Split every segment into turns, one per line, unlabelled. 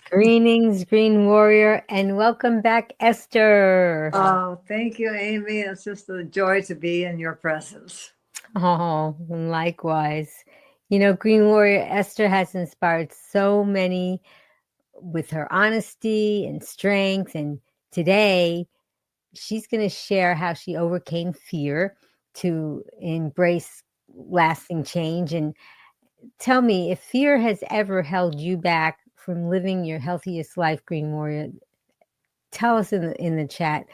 Greetings, Green Warrior, and welcome back, Esther.
Oh, thank you, Amy. It's just a joy to be in your presence.
Oh, likewise. Green Warrior Esther has inspired so many with her honesty and strength. And today, she's going to share how she overcame fear to embrace lasting change. And tell me if fear has ever held you back from living your healthiest life, Green Warrior. Tell us in the chat.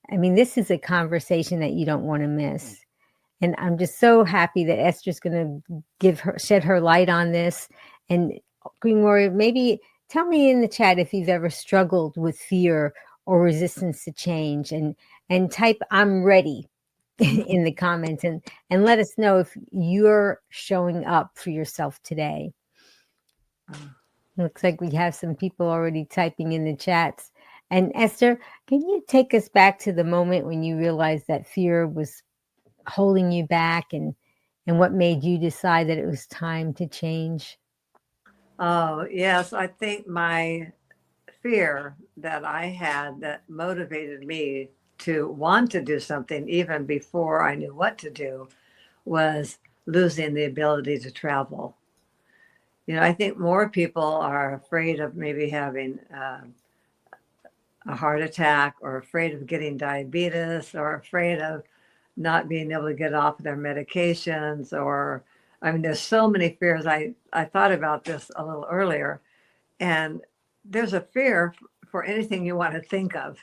I mean, this is a conversation that you don't want to miss. And I'm just so happy that Esther's going to shed her light on this. And Green Warrior, maybe tell me in the chat if you've ever struggled with fear or resistance to change, and type "I'm ready" in the comments, and let us know if you're showing up for yourself today. Looks like we have some people already typing in the chats. And Esther, can you take us back to the moment when you realized that fear was holding you back, and what made you decide that it was time to change?
Oh, yes. I think my fear that I had that motivated me to want to do something even before I knew what to do was losing the ability to travel. I think more people are afraid of maybe having a heart attack or afraid of getting diabetes or afraid of not being able to get off their medications. Or I mean, there's so many fears. I thought about this a little earlier, and there's a fear for anything you want to think of.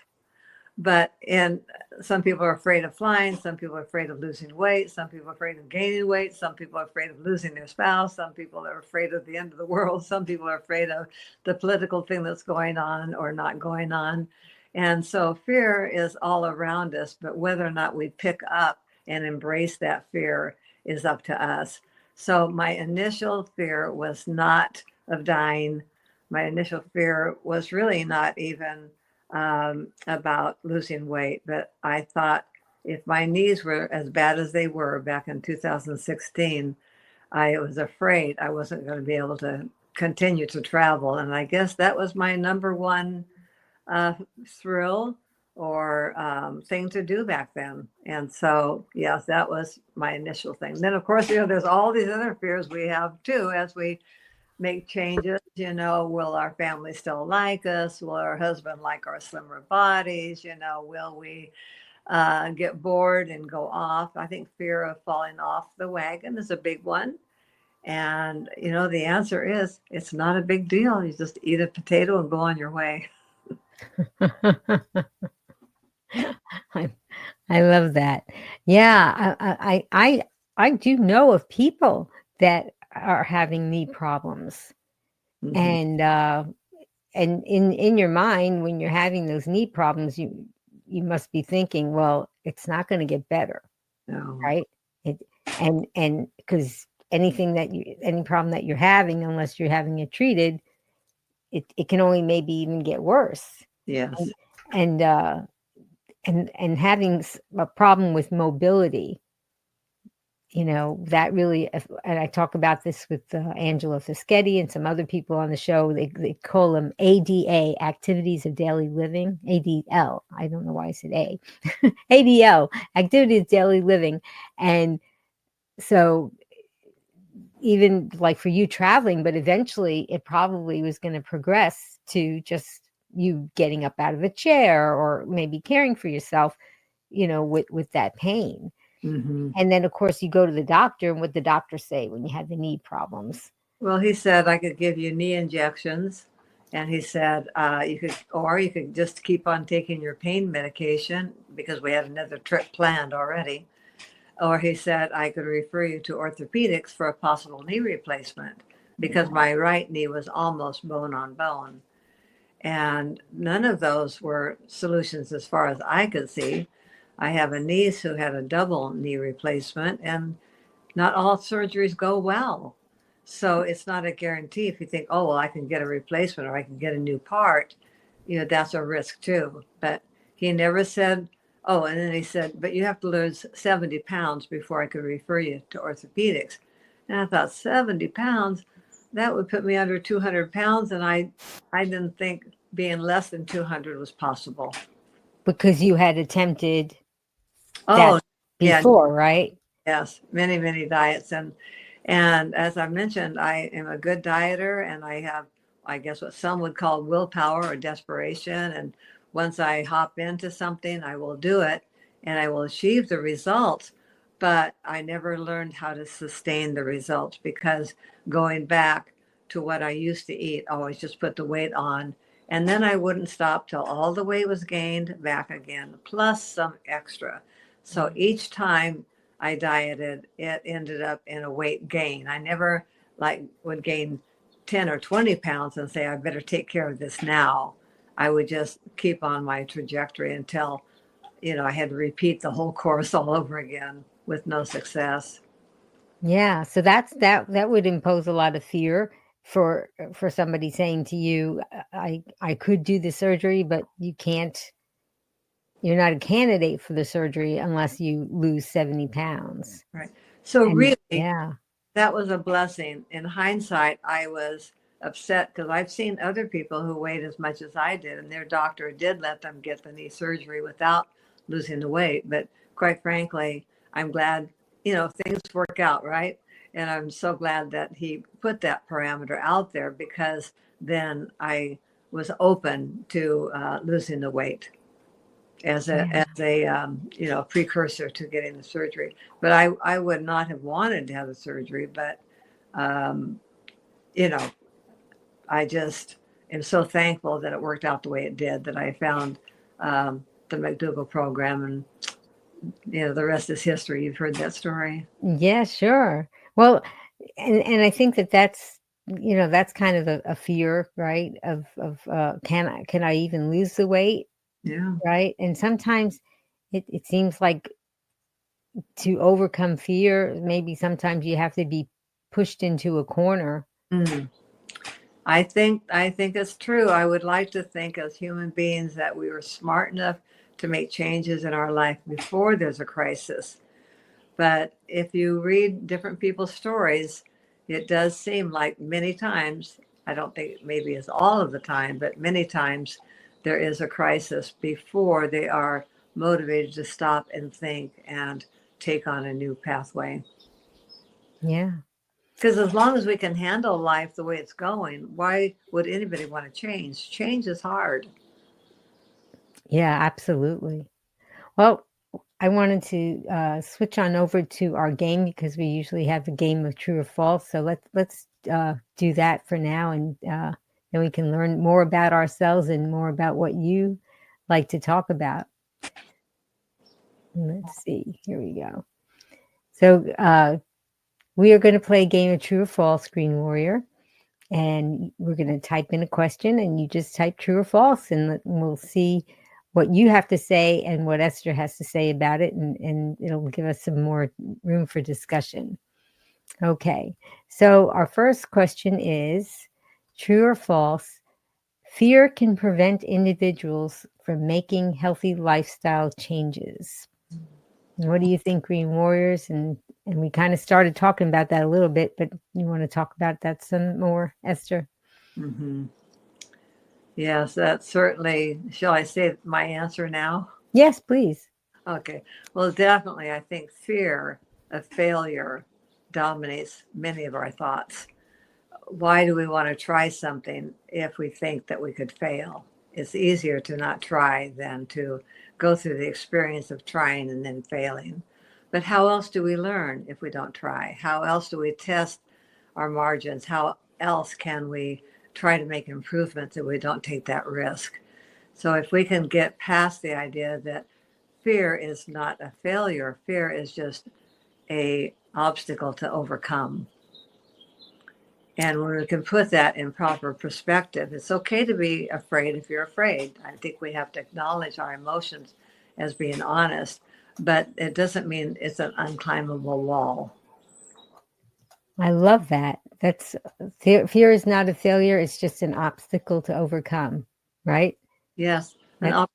But in some people are afraid of flying, some people are afraid of losing weight, some people are afraid of gaining weight, some people are afraid of losing their spouse, some people are afraid of the end of the world, some people are afraid of the political thing that's going on or not going on. And so fear is all around us, but whether or not we pick up and embrace that fear is up to us. So my initial fear was not of dying. My initial fear was really not even about losing weight, but I thought if my knees were as bad as they were back in 2016, I was afraid I wasn't going to be able to continue to travel. And I guess that was my number one uh, thrill or thing to do back then. And so, yes, that was my initial thing. Then, of course, there's all these other fears we have too as we make changes. Will our family still like us? Will our husband like our slimmer bodies? Will we get bored and go off? I think fear of falling off the wagon is a big one. And, the answer is it's not a big deal. You just eat a potato and go on your way.
I, I love that. Yeah, I do know of people that are having knee problems,
Hmm.
and in your mind, when you're having those knee problems, you must be thinking, well, it's not going to get better,
No.
right? It, and because any problem that you're having, unless you're having it treated, it can only maybe even get worse.
Yes.
And and and having a problem with mobility, that really, and I talk about this with Angela Fischetti and some other people on the show. They call them ADA, activities of daily living. ADL, I don't know why I said A. ADL, activities of daily living. And so even like for you traveling, but eventually it probably was going to progress to just you getting up out of a chair or maybe caring for yourself, with that pain.
Hmm.
And then of course you go to the doctor, and what the doctor say when you have the knee problems?
Well, he said I could give you knee injections, and he said you could just keep on taking your pain medication because we had another trip planned already. Or he said I could refer you to orthopedics for a possible knee replacement because my right knee was almost bone on bone. And none of those were solutions as far as I could see. I have a niece who had a double knee replacement, and not all surgeries go well. So it's not a guarantee if you think, oh, well, I can get a replacement or I can get a new part. That's a risk too. But he never said, oh, and then he said, but you have to lose 70 pounds before I could refer you to orthopedics. And I thought, 70 pounds? that would put me under 200 pounds, and I didn't think being less than 200 was possible.
Because you had attempted that
Oh, yeah,
before, right?
yes, many, many diets. And as I mentioned, I am a good dieter and I have, I guess, what some would call willpower or desperation. And once I hop into something, I will do it and I will achieve the results. But I never learned how to sustain the results because going back to what I used to eat, always just put the weight on. And then I wouldn't stop till all the weight was gained back again, plus some extra. So each time I dieted, it ended up in a weight gain. I never like would gain 10 or 20 pounds and say, I better take care of this now. I would just keep on my trajectory until, I had to repeat the whole course all over again with no success.
Yeah, so that would impose a lot of fear for somebody saying to you, I could do the surgery, but you can't. You're not a candidate for the surgery unless you lose 70 pounds.
Right. So
And
really,
yeah,
that was a blessing. In hindsight, I was upset because I've seen other people who weighed as much as I did, and their doctor did let them get the knee surgery without losing the weight. But quite frankly, I'm glad, things work out, right? And I'm so glad that he put that parameter out there because then I was open to losing the weight as a
yeah,
precursor to getting the surgery. But I would not have wanted to have the surgery, but um, you know, I just am so thankful that it worked out the way it did. That I found the McDougall program, and the rest is history. You've heard that story.
yeah, sure. Well, and I think that's kind of a fear, right? Of can I even lose the weight,
Yeah.
right? And sometimes it seems like to overcome fear, maybe sometimes you have to be pushed into a corner.
Mm. I think it's true. I would like to think as human beings that we were smart enough to make changes in our life before there's a crisis. But if you read different people's stories, it does seem like many times, I don't think maybe it's all of the time, but many times there is a crisis before they are motivated to stop and think and take on a new pathway.
Yeah.
Because as long as we can handle life the way it's going, why would anybody want to change? Change is hard.
Yeah, absolutely. Well, I wanted to switch on over to our game because we usually have a game of true or false. So let's do that for now, and then we can learn more about ourselves and more about what you like to talk about. Let's see. Here we go. So we are going to play a game of true or false, Green Warrior, and we're going to type in a question, and you just type true or false, and we'll see what you have to say and what Esther has to say about it, and it'll give us some more room for discussion. Okay, so our first question is true or false? Fear can prevent individuals from making healthy lifestyle changes. What do you think, Green Warriors? And we kind of started talking about that a little bit, but you want to talk about that some more, Esther?
Hmm. Yes, that's certainly, shall I say my answer now?
Yes, please.
Okay. Well, definitely, I think fear of failure dominates many of our thoughts. Why do we want to try something if we think that we could fail? It's easier to not try than to go through the experience of trying and then failing. But how else do we learn if we don't try? How else do we test our margins? How else can we try to make improvements if we don't take that risk? So if we can get past the idea that fear is not a failure, fear is just a obstacle to overcome. And when we can put that in proper perspective, it's okay to be afraid if you're afraid. I think we have to acknowledge our emotions as being honest, but it doesn't mean it's an unclimbable wall.
I love that. That's fear is not a failure, it's just an obstacle to overcome, right?
Yes,
That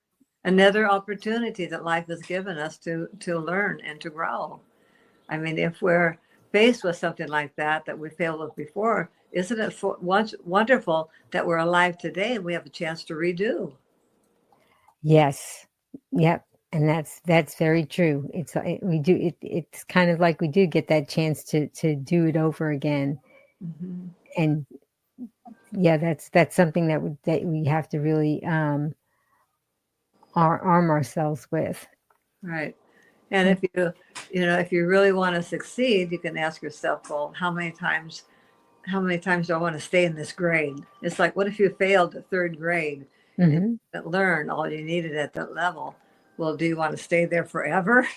another opportunity that life has given us to learn and to grow. I mean, if we're faced with something like that we failed with before, isn't it wonderful that we're alive today and we have a chance to redo?
Yes. Yep. And that's very true. We do it's kind of like we do get that chance to do it over again.
Hmm.
And yeah, that's something that we have to really arm ourselves with.
Right. And if if you really want to succeed, you can ask yourself, well, how many times do I want to stay in this grade? It's like, what if you failed the third grade and
Hmm.
didn't learn all you needed at that level? Well, do you want to stay there forever?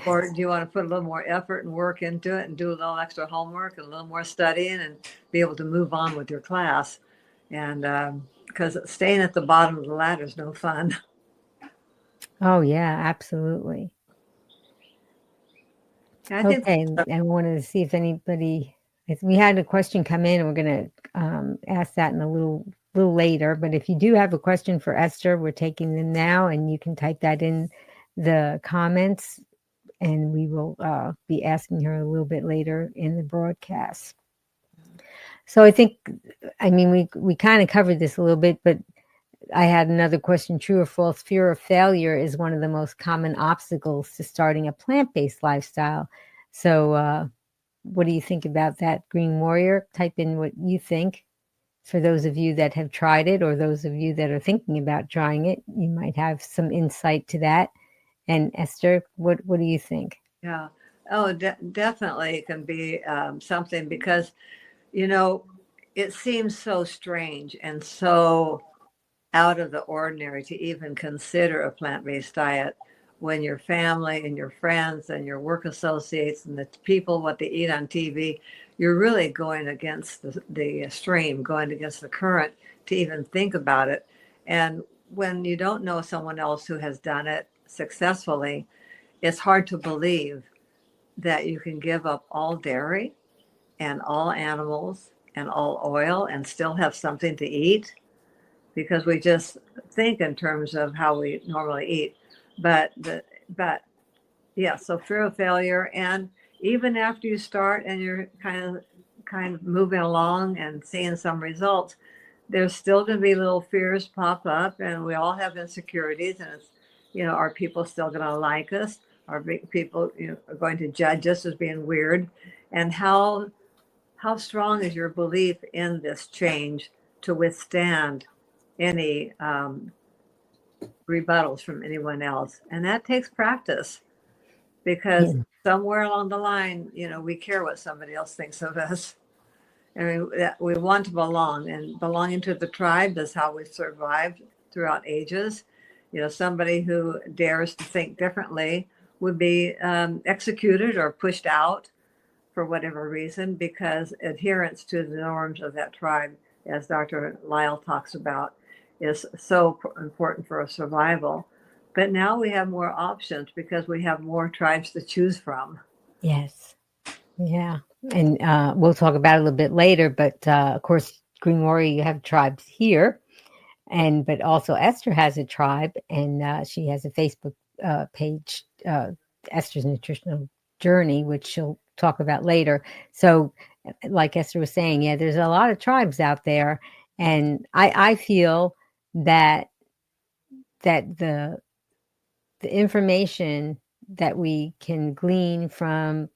Or do you want to put a little more effort and work into it and do a little extra homework and a little more studying and be able to move on with your class? And because staying at the bottom of the ladder is no fun.
Oh yeah, absolutely.
I think,
Okay, and I wanted to see if we had a question come in, and we're going to ask that in a little later. But if you do have a question for Esther, we're taking them now, and you can type that in the comments, and we will be asking her a little bit later in the broadcast. So I mean, we kind of covered this a little bit, but I had another question. True or false? Fear of failure is one of the most common obstacles to starting a plant-based lifestyle. So, what do you think about that, Green Warrior? Type in what you think. For those of you that have tried it, or those of you that are thinking about trying it, you might have some insight to that. And Esther, what do you think?
yeah. Oh, definitely it can be something because, you know, it seems so strange and so out of the ordinary to even consider a plant-based diet when your family and your friends and your work associates and the people what they eat on TV, you're really going against the stream, going against the current to even think about it. And when you don't know someone else who has done it successfully, it's hard to believe that you can give up all dairy and all animals and all oil and still have something to eat because we just think in terms of how we normally eat. But yeah, so fear of failure, and even after you start and you're kind of moving along and seeing some results, there's still going to be little fears pop up, and we all have insecurities, and it's are people still going to like us? Are people are going to judge us as being weird? And how strong is your belief in this change to withstand any rebuttals from anyone else? And that takes practice because
Yeah.
somewhere along the line, we care what somebody else thinks of us. I mean, we want to belong, and belonging to the tribe is how we've survived throughout ages. Somebody who dares to think differently would be executed or pushed out for whatever reason, because adherence to the norms of that tribe, as Dr. Lyle talks about, is so important for our survival. But now we have more options because we have more tribes to choose from.
Yes. Yeah. And we'll talk about it a little bit later. But of course, Green Warrior, you have tribes here. But also Esther has a tribe, and she has a Facebook page, Esther's Nutritional Journey, which she'll talk about later. So, like Esther was saying, yeah, there's a lot of tribes out there, and I feel that the information that we can glean from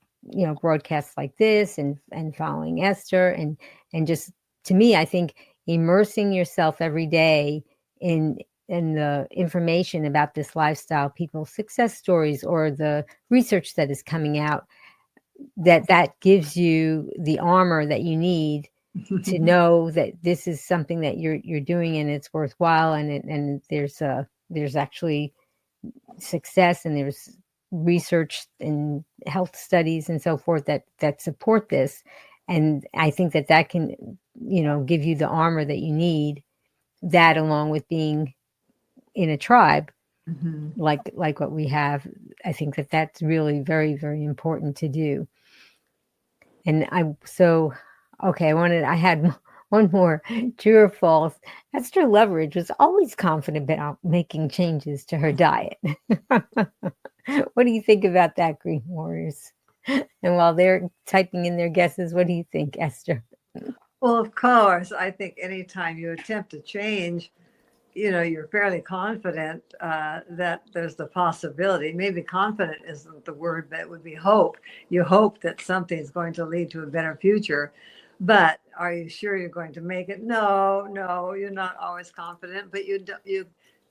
broadcasts like this, and following Esther, and just, to me, I think immersing yourself every day in the information about this lifestyle, people's success stories, or the research that is coming out, that gives you the armor that you need to know that this is something that you're doing, and it's worthwhile, and there's actually success, and there's research and health studies and so forth that support this. And I think that can give you the armor that you need, that along with being in a tribe
Mhm.
like what we have. I think that's really very, very important to do. And I had one more. True or false? Esther Loveridge was always confident about making changes to her diet. What do you think about that, Green Warriors? And while they're typing in their guesses, what do you think, Esther?
Well, of course, I think anytime you attempt to change, you're fairly confident that there's the possibility. Maybe confident isn't the word, but it would be hope. You hope that something's going to lead to a better future. But are you sure you're going to make it? No, no, you're not always confident, but you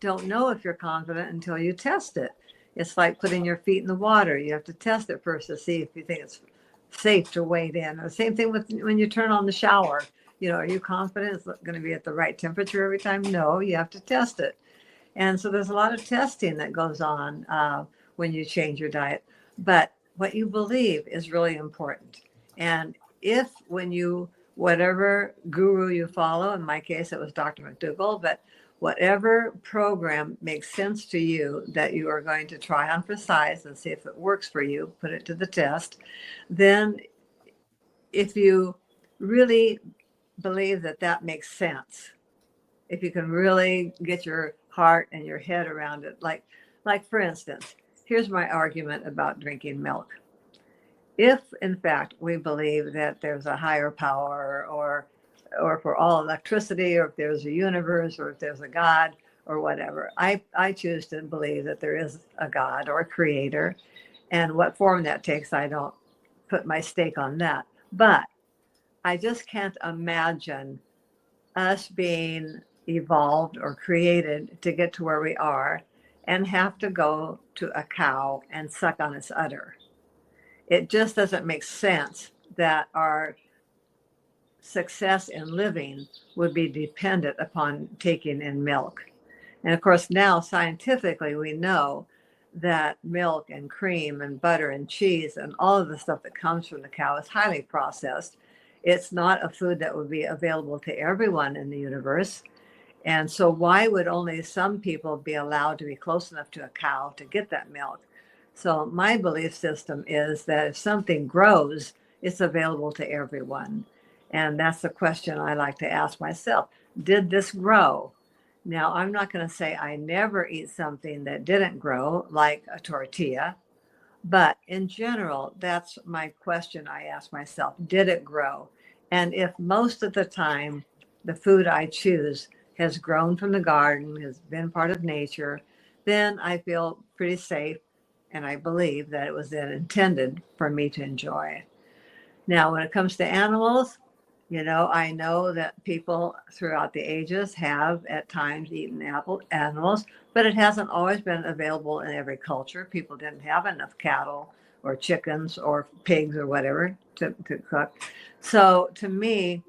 don't know if you're confident until you test it. It's like putting your feet in the water. You have to test it first to see if you think it's safe to wade in. The same thing with when you turn on the shower. Are you confident it's going to be at the right temperature every time? No, you have to test it. And so there's a lot of testing that goes on when you change your diet. But what you believe is really important. And if when whatever guru you follow, in my case, it was Dr. McDougall, but whatever program makes sense to you that you are going to try on for size and see if it works for you, put it to the test, then if you really believe that that makes sense, if you can really get your heart and your head around it, like for instance, here's my argument about drinking milk. If in fact we believe that there's a higher power, or for all electricity, or if there's a universe, or if there's a God, or whatever, I choose to believe that there is a God or a creator. And what form that takes, I don't put my stake on that. But I just can't imagine us being evolved or created to get to where we are and have to go to a cow and suck on its udder. It just doesn't make sense that our success in living would be dependent upon taking in milk. And of course, now scientifically, we know that milk and cream and butter and cheese and all of the stuff that comes from the cow is highly processed. It's not a food that would be available to everyone in the universe. And so, why would only some people be allowed to be close enough to a cow to get that milk? So, my belief system is that if something grows, it's available to everyone. And that's the question I like to ask myself. Did this grow? Now, I'm not going to say I never eat something that didn't grow, like a tortilla, but in general, that's my question I ask myself. Did it grow? And if most of the time the food I choose has grown from the garden, has been part of nature, then I feel pretty safe. And I believe that it was then intended for me to enjoy. Now, when it comes to animals, I know that people throughout the ages have at times eaten animals, but it hasn't always been available in every culture. People didn't have enough cattle or chickens or pigs or whatever to cook. So to me,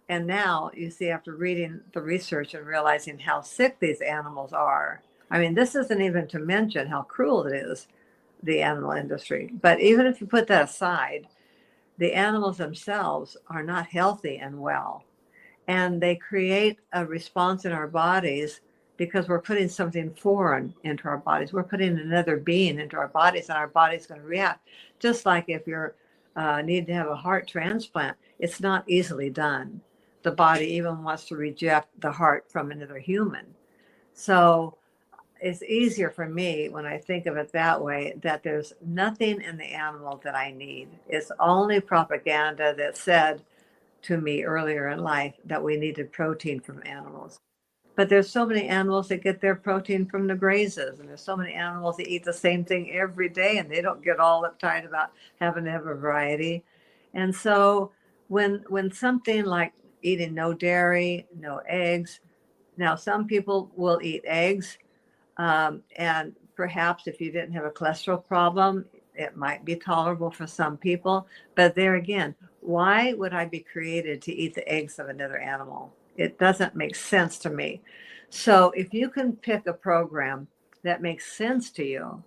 and now you see, after reading the research and realizing how sick these animals are, I mean, this isn't even to mention how cruel it is, the animal industry. But even if you put that aside, the animals themselves are not healthy and well. And they create a response in our bodies because we're putting something foreign into our bodies. We're putting another being into our bodies, and our body's going to react. Just like if you're need to have a heart transplant, it's not easily done. The body even wants to reject the heart from another human. So it's easier for me when I think of it that way, that there's nothing in the animal that I need. It's only propaganda that said to me earlier in life that we needed protein from animals. But there's so many animals that get their protein from the grazes, and there's so many animals that eat the same thing every day, and they don't get all uptight about having to have a variety. And so when something like eating no dairy, no eggs, now some people will eat eggs, and perhaps if you didn't have a cholesterol problem, it might be tolerable for some people. But there again, why would I be created to eat the eggs of another animal? It doesn't make sense to me. So if you can pick a program that makes sense to you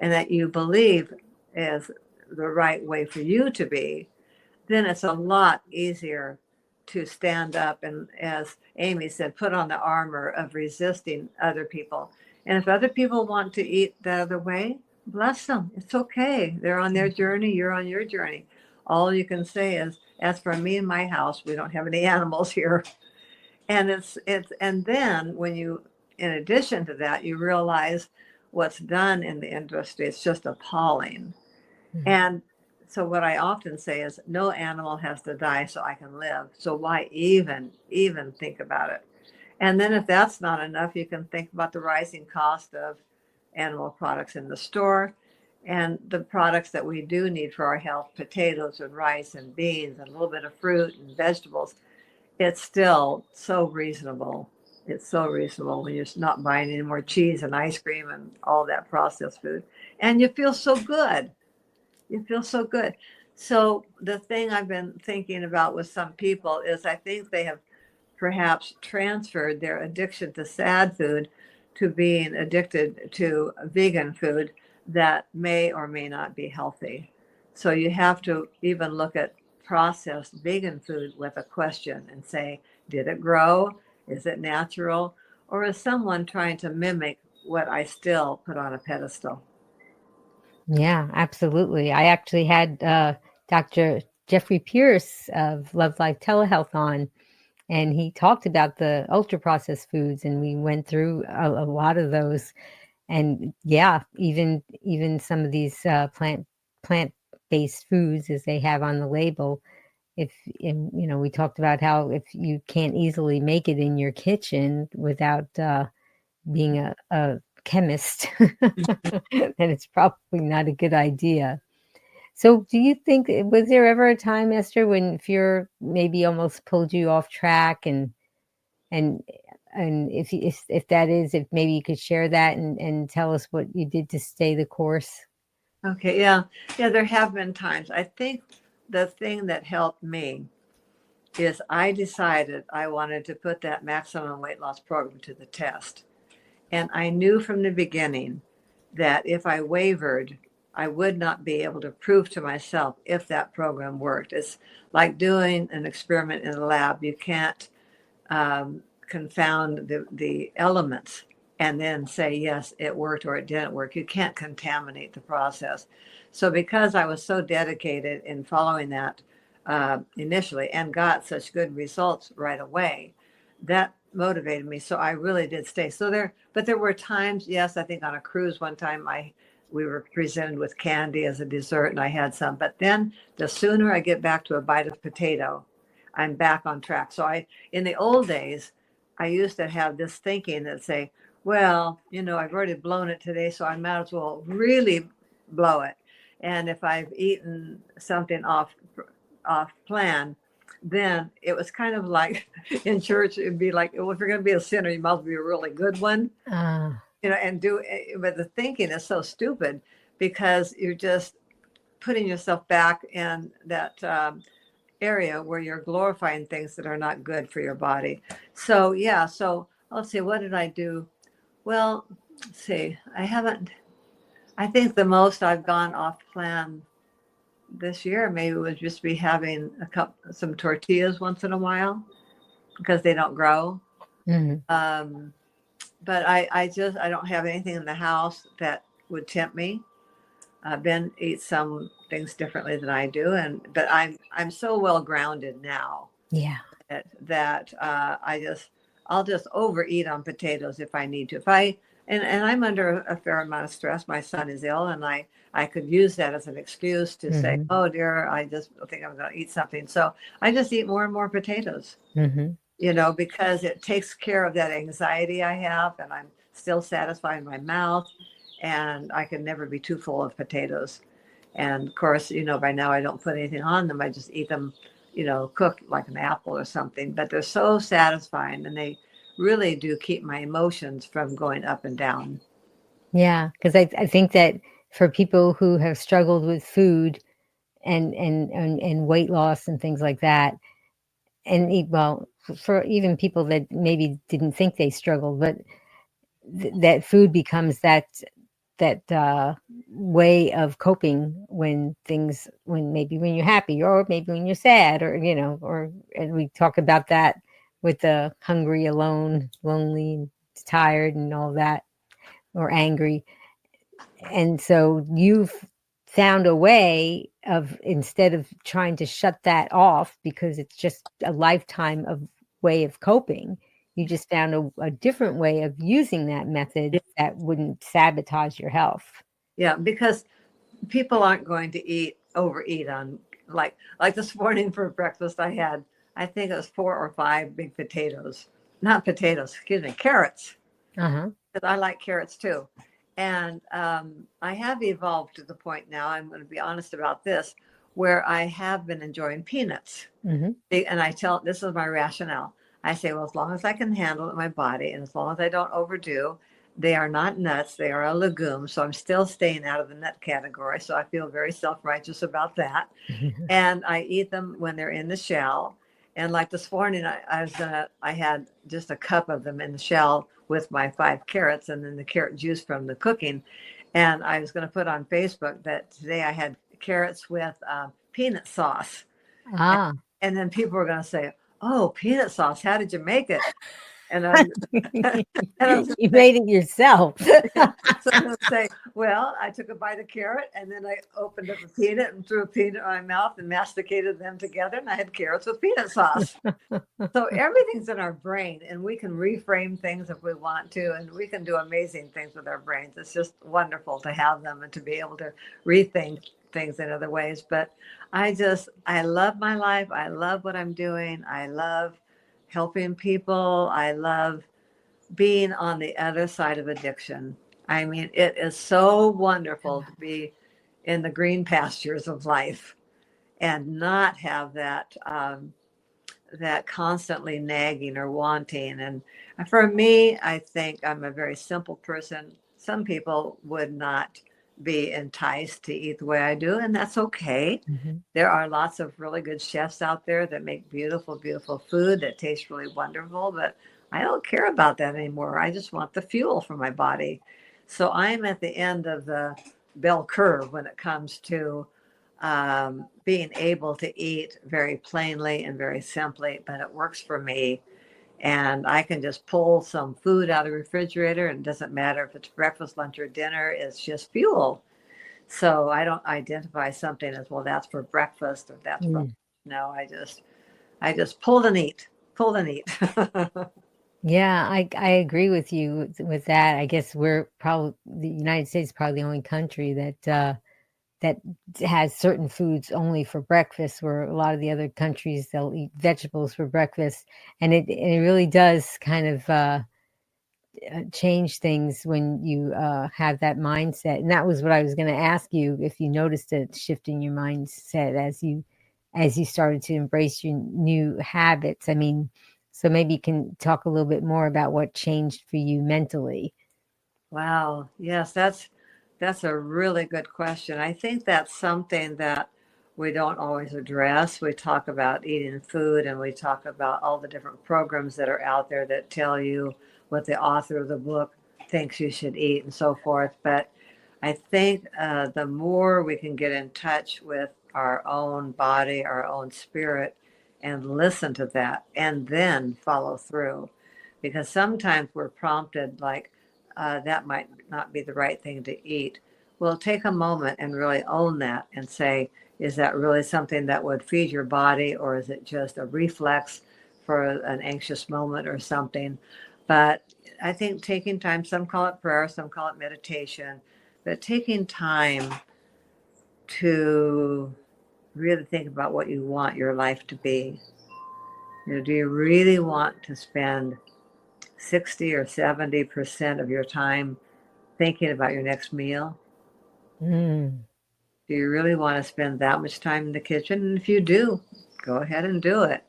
and that you believe is the right way for you to be, then it's a lot easier to stand up and, as Amy said, put on the armor of resisting other people. And if other people want to eat the other way, bless them. It's okay. They're on their journey, you're on your journey. All you can say is, as for me and my house, we don't have any animals here. And and then when you, in addition to that, you realize what's done in the industry, it's just appalling.
Mhm.
And So what I often say is no animal has to die so I can live. So why even think about it? And then if that's not enough, you can think about the rising cost of animal products in the store and the products that we do need for our health, potatoes and rice and beans and a little bit of fruit and vegetables. It's still so reasonable. It's so reasonable when you're not buying any more cheese and ice cream and all that processed food. And you feel so good. You feel so good. So the thing I've been thinking about with some people is I think they have perhaps transferred their addiction to sad food to being addicted to vegan food that may or may not be healthy. So you have to even look at processed vegan food with a question and say, did it grow? Is it natural? Or is someone trying to mimic what I still put on a pedestal?
Yeah, absolutely. I actually had Dr. Jeffrey Pierce of Love Life Telehealth on, and he talked about the ultra processed foods, and we went through a lot of those. And yeah, even some of these plant based foods, as they have on the label. If we talked about how if you can't easily make it in your kitchen without being a chemist, then it's probably not a good idea. So, do you think was there ever a time, Esther, when fear maybe almost pulled you off track, and if that is, if maybe you could share that and tell us what you did to stay the course?
Okay, yeah. Yeah, there have been times. I think the thing that helped me is I decided I wanted to put that maximum weight loss program to the test. And I knew from the beginning that if I wavered, I would not be able to prove to myself if that program worked. It's like doing an experiment in a lab. You can't confound the elements and then say, yes, it worked or it didn't work. You can't contaminate the process. So, because I was so dedicated in following that initially and got such good results right away, that motivated me. So, I really did stay. But there were times, yes, I think on a cruise one time, we were presented with candy as a dessert and I had some. But then the sooner I get back to a bite of potato, I'm back on track. In the old days, I used to have this thinking that say, well, I've already blown it today, so I might as well really blow it. And if I've eaten something off plan, then it was kind of like in church, it'd be like, well, if you're going to be a sinner, you must be a really good one,
Uh,
but the thinking is so stupid because you're just putting yourself back in that area where you're glorifying things that are not good for your body. So yeah, so let's see, what did I do? Well, let's see, I haven't. I think the most I've gone off plan this year maybe would just be having some tortillas once in a while because they don't grow.
mhm.
Um, but I don't have anything in the house that would tempt me. Ben eats some things differently than I do, but I'm so well grounded now
Yeah.
that I'll just overeat on potatoes if I need to. If I and I'm under a fair amount of stress. My son is ill, and I could use that as an excuse to say,
Mhm.
"Oh dear, I just think I'm going to eat something." So I just eat more and more potatoes,
Mhm.
because it takes care of that anxiety I have, and I'm still satisfied in my mouth, and I can never be too full of potatoes. And of course, by now I don't put anything on them. I just eat them, cooked like an apple or something. But they're so satisfying and they really do keep my emotions from going up and down.
Yeah, because I think that for people who have struggled with food and weight loss and things like that, and well, for even people that maybe didn't think they struggled, but that food becomes that way of coping when maybe when you're happy or maybe when you're sad, or and we talk about that with the hungry, alone, lonely, and tired and all that, or angry. And so you've found a way of, instead of trying to shut that off because it's just a lifetime of way of coping, you just found a different way of using that method
Yeah,
that wouldn't sabotage your health.
yeah, because people aren't going to eat overeat on, like this morning for breakfast I think it was 4 or 5 big potatoes, not potatoes, excuse me, carrots,
Uh-huh.
because I like carrots too. And I have evolved to the point now, I'm going to be honest about this, where I have been enjoying peanuts.
Mhm.
And I tell, this is my rationale. I say, well, as long as I can handle it in my body and as long as I don't overdo, they are not nuts, they are a legume. So I'm still staying out of the nut category. So I feel very self righteous about that. And I eat them when they're in the shell. And like this morning, I had just a cup of them in the shell with my 5 carrots and then the carrot juice from the cooking. And I was going to put on Facebook that today I had carrots with peanut sauce. And,
Ah.
and then people were going to say, "Oh, peanut sauce! How did you make it?" And I'm and I was going
You
to say,
made it yourself.
yeah. So I'm going to say, well, I took a bite of carrot and then I opened up a peanut and threw a peanut in my mouth and masticated them together, and I had carrots with peanut sauce. So everything's in our brain, and we can reframe things if we want to, and we can do amazing things with our brains. It's just wonderful to have them and to be able to rethink things in other ways. But I love my life. I love what I'm doing. I love helping people. I love being on the other side of addiction. I mean, it is so wonderful to be in the green pastures of life and not have that constantly nagging or wanting. And for me, I think I'm a very simple person. Some people would not be enticed to eat the way I do, and that's okay.
Mhm.
There are lots of really good chefs out there that make beautiful, beautiful food that tastes really wonderful, but I don't care about that anymore. I just want the fuel for my body. So I'm at the end of the bell curve when it comes to being able to eat very plainly and very simply, but it works for me. And I can just pull some food out of the refrigerator, and it doesn't matter if it's breakfast, lunch, or dinner, it's just fuel. So I don't identify something as, well, that's for breakfast or that's for,
Mm.
no, I just pull and eat, pull and eat.
Yeah, I agree with you with that. I guess we're probably the United States is probably the only country that has certain foods only for breakfast, where a lot of the other countries, they'll eat vegetables for breakfast, and it really does kind of, change things when you, have that mindset, and that was what I was gonna ask you, if you noticed a shift in your mindset as you started to embrace your new habits. I mean, so maybe you can talk a little bit more about what changed for you mentally.
Wow. Yes, that's a really good question. I think that's something that we don't always address. We talk about eating food and we talk about all the different programs that are out there that tell you what the author of the book thinks you should eat and so forth. But I think the more we can get in touch with our own body, our own spirit, and listen to that and then follow through. Because sometimes we're prompted, like, that might not be the right thing to eat. Well, take a moment and really own that and say, is that really something that would feed your body, or is it just a reflex for an anxious moment or something? But I think taking time, some call it prayer, some call it meditation, but taking time to really think about what you want your life to be. You know, do you really want to spend 60 or 70% of your time thinking about your next meal?
Mm.
Do you really want to spend that much time in the kitchen? And if you do, go ahead and do it.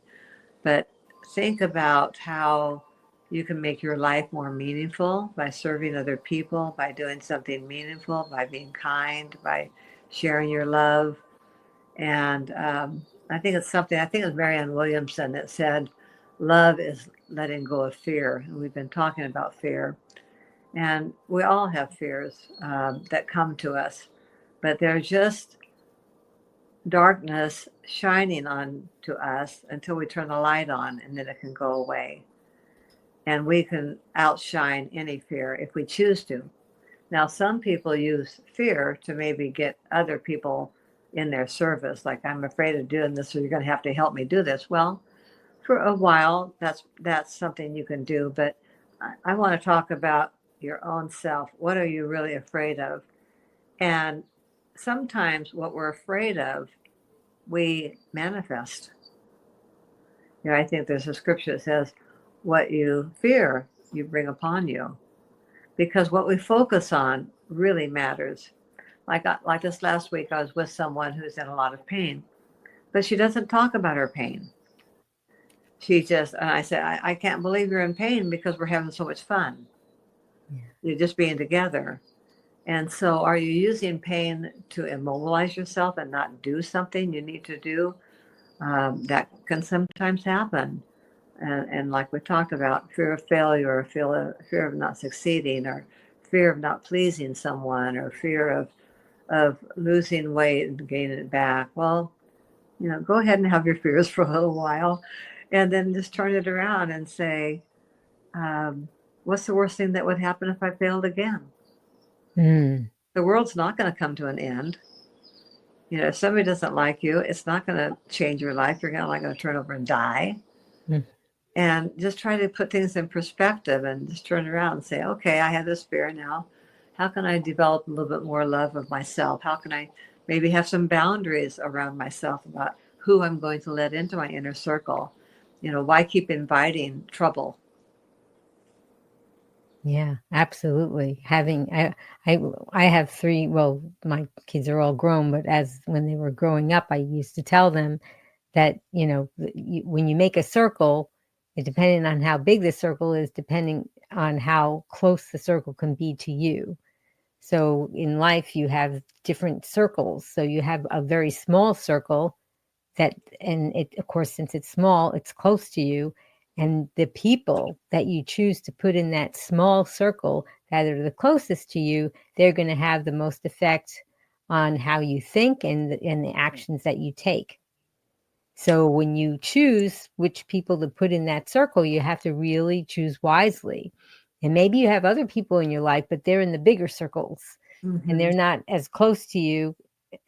But think about how you can make your life more meaningful by serving other people, by doing something meaningful, by being kind, by sharing your love. And I think it's something, I think it was Marianne Williamson that said, love is letting go of fear. And we've been talking about fear. And we all have fears that come to us, but they're just darkness shining on to us until we turn the light on, and then it can go away. And we can outshine any fear if we choose to. Now, some people use fear to maybe get other people in their service, like, I'm afraid of doing this, so you're going to have to help me do this. Well, for a while, that's something you can do, but I want to talk about your own self. What are you really afraid of? And sometimes what we're afraid of, we manifest. I think there's a scripture that says, what you fear, you bring upon you. Because what we focus on really matters. Like this last week, I was with someone who's in a lot of pain, but she doesn't talk about her pain. And I said, I can't believe you're in pain because we're having so much fun.
Yeah.
You're just being together. And so, are you using pain to immobilize yourself and not do something you need to do? That can sometimes happen. And like we talked about, fear of failure, or fear of not succeeding, or fear of not pleasing someone, or fear of losing weight and gaining it back. Well, go ahead and have your fears for a little while, and then just turn it around and say, um, what's the worst thing that would happen if I failed again?
Mm.
The world's not going to come to an end. If somebody doesn't like you, it's not going to change your life. You're not going to turn over and die.
Mm.
And just try to put things in perspective and just turn around and say, okay, I have this fear now. How can I develop a little bit more love of myself? How can I maybe have some boundaries around myself about who I'm going to let into my inner circle? Why keep inviting trouble?
Yeah, absolutely. I I have three, well, my kids are all grown, but as when they were growing up, I used to tell them that, when you make a circle, it depending on how big the circle is, depending on how close the circle can be to you. So in life, you have different circles. So you have a very small circle that, and it, of course, since it's small, it's close to you. And the people that you choose to put in that small circle that are the closest to you, they're going to have the most effect on how you think and the actions that you take. So when you choose which people to put in that circle, you have to really choose wisely. And maybe you have other people in your life, but they're in the bigger circles and
Mm-hmm.
they're not as close to you.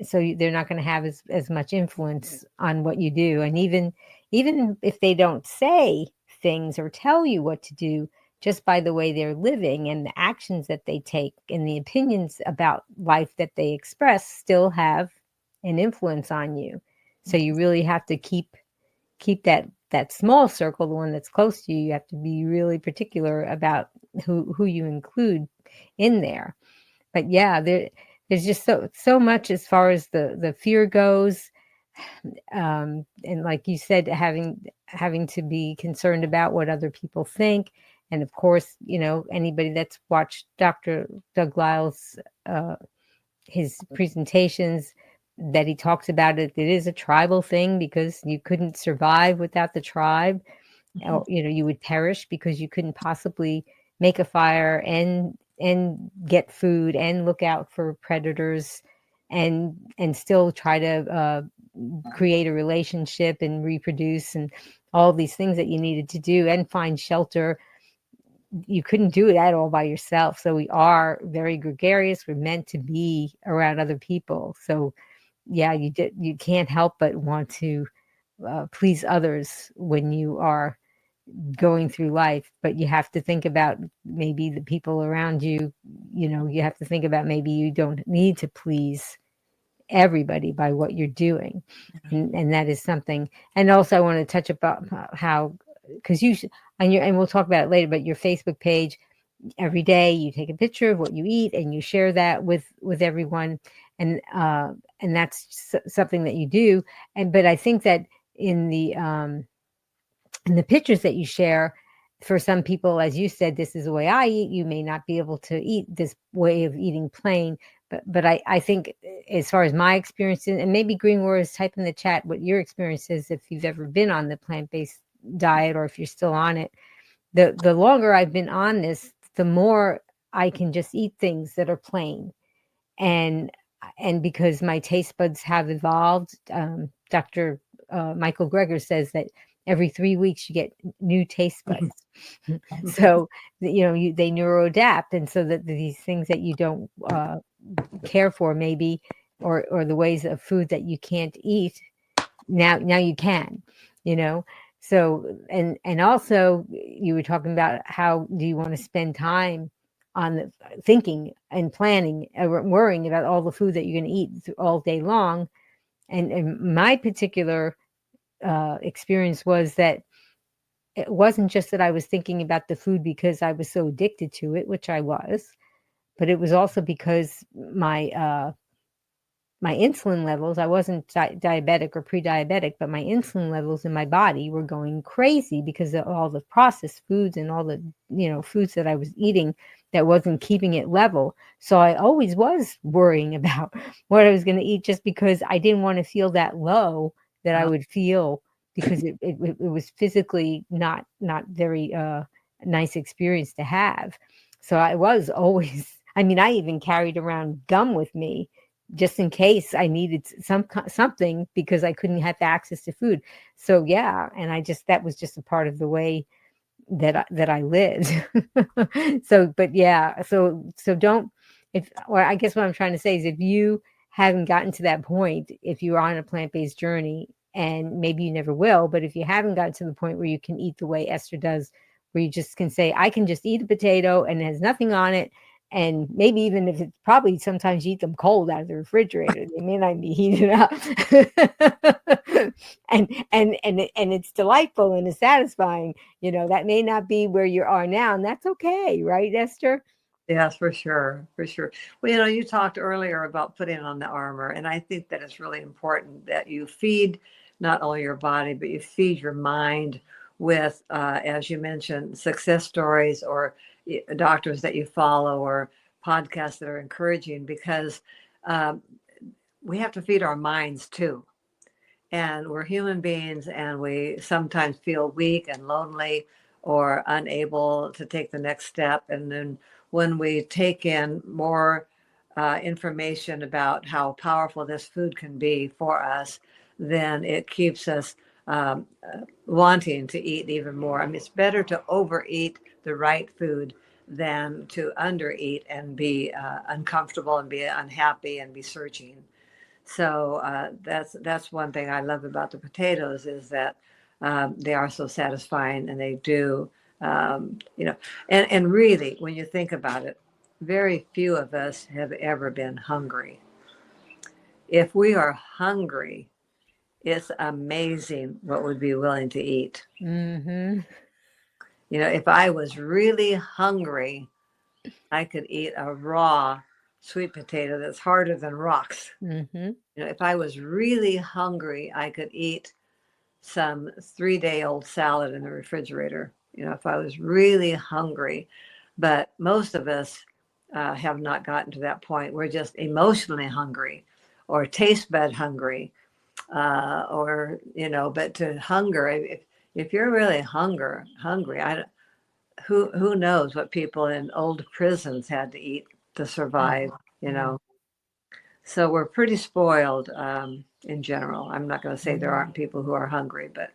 So they're not going to have as much influence on what you do. And even if they don't say things or tell you what to do, just by the way they're living and the actions that they take and the opinions about life that they express still have an influence on you. So you really have to keep that small circle, the one that's close to you. You have to be really particular about who you include in there. But yeah, there's just so much as far as the fear goes. And like you said, having to be concerned about what other people think. And of course, anybody that's watched Dr. Doug Lyle's his presentations, that he talks about it is a tribal thing, because you couldn't survive without the tribe,
Mm-hmm.
or you would perish because you couldn't possibly make a fire and get food and look out for predators and still try to create a relationship and reproduce and all these things that you needed to do and find shelter. You couldn't do that all by yourself. So we are very gregarious. We're meant to be around other people. So yeah, you can't help but want to please others when you are going through life. But you have to think about maybe the people around you. You have to think about maybe you don't need to please everybody by what you're doing, and that is something. And also, I want to touch about how, because and we'll talk about it later, but your Facebook page, every day you take a picture of what you eat and you share that with everyone, and that's something that you do. But I think that in the pictures that you share, for some people, as you said, this is the way I eat. You may not be able to eat this way of eating plain, but I think, as far as my experience, and maybe Green Warriors, type in the chat what your experience is if you've ever been on the plant-based diet or if you're still on it. The longer I've been on this, the more I can just eat things that are plain, and because my taste buds have evolved. Dr. Michael Greger says that every 3 weeks you get new taste buds. So they neuroadapt, and so that these things that you don't care for, maybe, or the ways of food that you can't eat, now you can, you know. So and also, you were talking about how do you want to spend time on the thinking and planning, worrying about all the food that you're going to eat all day long. And my particular experience was that it wasn't just that I was thinking about the food because I was so addicted to it, which I was, but it was also because my insulin levels, I wasn't diabetic or pre-diabetic, but my insulin levels in my body were going crazy because of all the processed foods and all the, foods that I was eating that wasn't keeping it level. So I always was worrying about what I was going to eat just because I didn't want to feel that low that I would feel, because it was physically not very nice experience to have. So I was always, I mean, I even carried around gum with me just in case I needed something, because I couldn't have access to food. So yeah, and that was just a part of the way that I lived. So, but yeah, so don't, if, or I guess what I'm trying to say is, if you haven't gotten to that point, if you're on a plant-based journey, and maybe you never will, but if you haven't gotten to the point where you can eat the way Esther does, where you just can say, I can just eat a potato and it has nothing on it, and maybe even if it's, probably sometimes you eat them cold out of the refrigerator, they may not be heated up. And it's delightful and it's satisfying. That may not be where you are now, and that's okay, right, Esther?
Yes, for sure, for sure. Well, you talked earlier about putting on the armor, and I think that it's really important that you feed not only your body, but you feed your mind with, as you mentioned, success stories, or doctors that you follow, or podcasts that are encouraging, because um, we have to feed our minds too. And we're human beings, and we sometimes feel weak and lonely, or unable to take the next step. And then when we take in more information about how powerful this food can be for us, then it keeps us wanting to eat even more. I mean, it's better to overeat the right food than to undereat and be uncomfortable and be unhappy and be searching. So that's one thing I love about the potatoes, is that they are so satisfying, and they do, and really, when you think about it, very few of us have ever been hungry. If we are hungry, it's amazing what we'd be willing to eat.
Mm-hmm.
If I was really hungry, I could eat a raw sweet potato that's harder than rocks.
Mm-hmm.
If I was really hungry, I could eat some 3-day old salad in the refrigerator, if I was really hungry. But most of us have not gotten to that point. We're just emotionally hungry, or taste bud hungry, but to hunger, if you're really hungry, who knows what people in old prisons had to eat to survive, you
Mm-hmm.
know. So we're pretty spoiled in general. I'm not going to say there aren't people who are hungry, but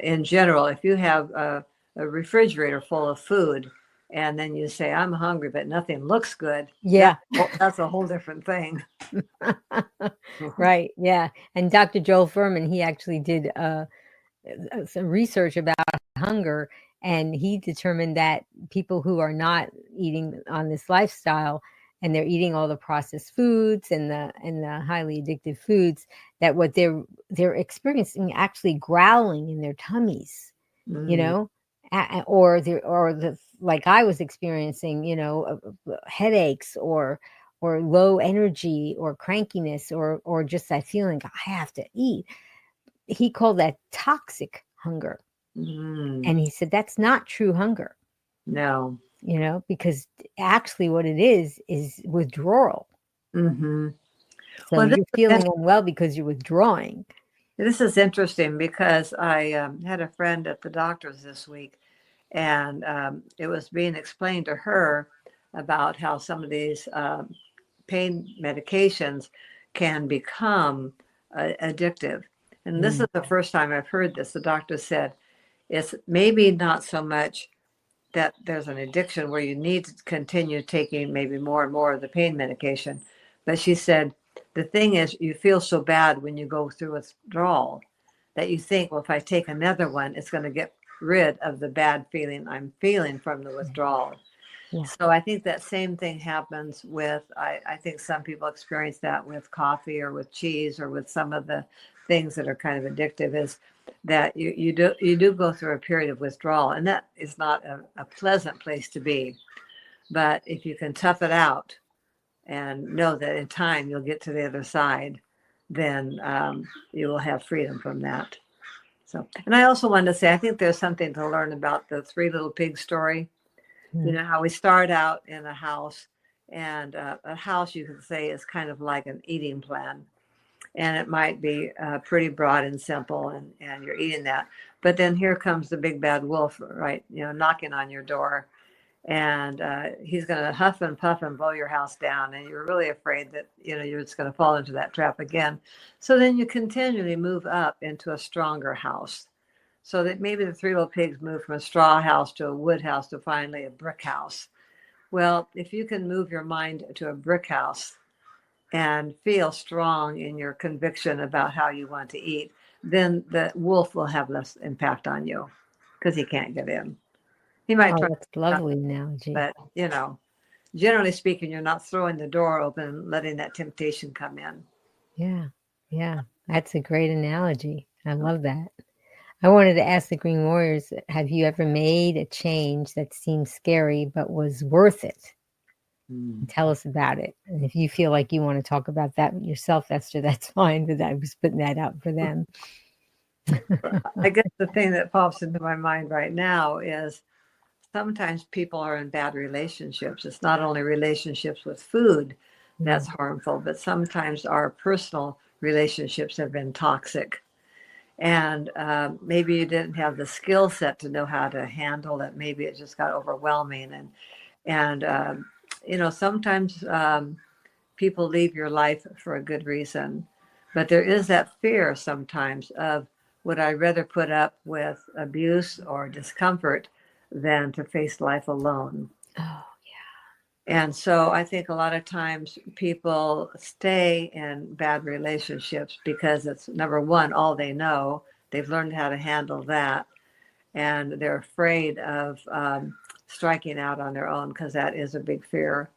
in general, if you have a refrigerator full of food, and then you say, I'm hungry, but nothing looks good,
Yeah.
that's a whole different thing.
Right. Yeah. And Dr. Joel Furman, he actually did some research about hunger, and he determined that people who are not eating on this lifestyle, and they're eating all the processed foods and the highly addictive foods, that what they're experiencing actually growling in their tummies, you
Mm,
know, or the like I was experiencing, headaches, or low energy, or crankiness, or just that feeling I have to eat. He called that toxic hunger.
mm,
And he said that's not true hunger,
no.
because actually what it is withdrawal.
Hmm.
So
Well,
you're feeling unwell because you're withdrawing.
this is interesting, because I had a friend at the doctor's this week, and it was being explained to her about how some of these pain medications can become addictive. And this
Mm.
is the first time I've heard this. The doctor said it's maybe not so much that there's an addiction where you need to continue taking maybe more and more of the pain medication, but she said the thing is, you feel so bad when you go through withdrawal that you think, well, if I take another one, it's going to get rid of the bad feeling I'm feeling from the withdrawal.
Yeah.
So I think that same thing happens with, I think some people experience that with coffee or with cheese or with some of the things that are kind of addictive, is that you do go through a period of withdrawal, and that is not a pleasant place to be. But if you can tough it out and know that in time you'll get to the other side, then you will have freedom from that. So, and I also wanted to say, I think there's something to learn about the Three Little Pigs story. You
Mm.
know, how we start out in a house, and a house, you could say, is kind of like an eating plan. And it might be pretty broad and simple, and you're eating that. But then here comes the big bad wolf, right? You know, knocking on your door, and he's going to huff and puff and blow your house down, and you're really afraid that you're just going to fall into that trap again. So then you continually move up into a stronger house, so that maybe the Three Little Pigs moved from a straw house to a wood house to finally a brick house. Well, if you can move your mind to a brick house and feel strong in your conviction about how you want to eat, then the wolf will have less impact on you because he can't get in. He might
Oh,
try,
that's a lovely analogy.
but generally speaking, you're not throwing the door open and letting that temptation come in.
Yeah. Yeah. That's a great analogy. I love that. I wanted to ask the Green Warriors, have you ever made a change that seemed scary but was worth it? And
Mm.
tell us about it. And if you feel like you want to talk about that yourself, Esther, that's fine, but I was putting that out for them.
I guess the thing that pops into my mind right now is sometimes people are in bad relationships. It's not only relationships with food that's
Mm.
harmful, but sometimes our personal relationships have been toxic. And maybe you didn't have the skill set to know how to handle it. Maybe it just got overwhelming. And sometimes people leave your life for a good reason. But there is that fear sometimes of, would I rather put up with abuse or discomfort than to face life alone?
Oh,
And so I think a lot of times people stay in bad relationships because it's, number one, all they know. They've learned how to handle that, and they're afraid of striking out on their own because that is a big fear.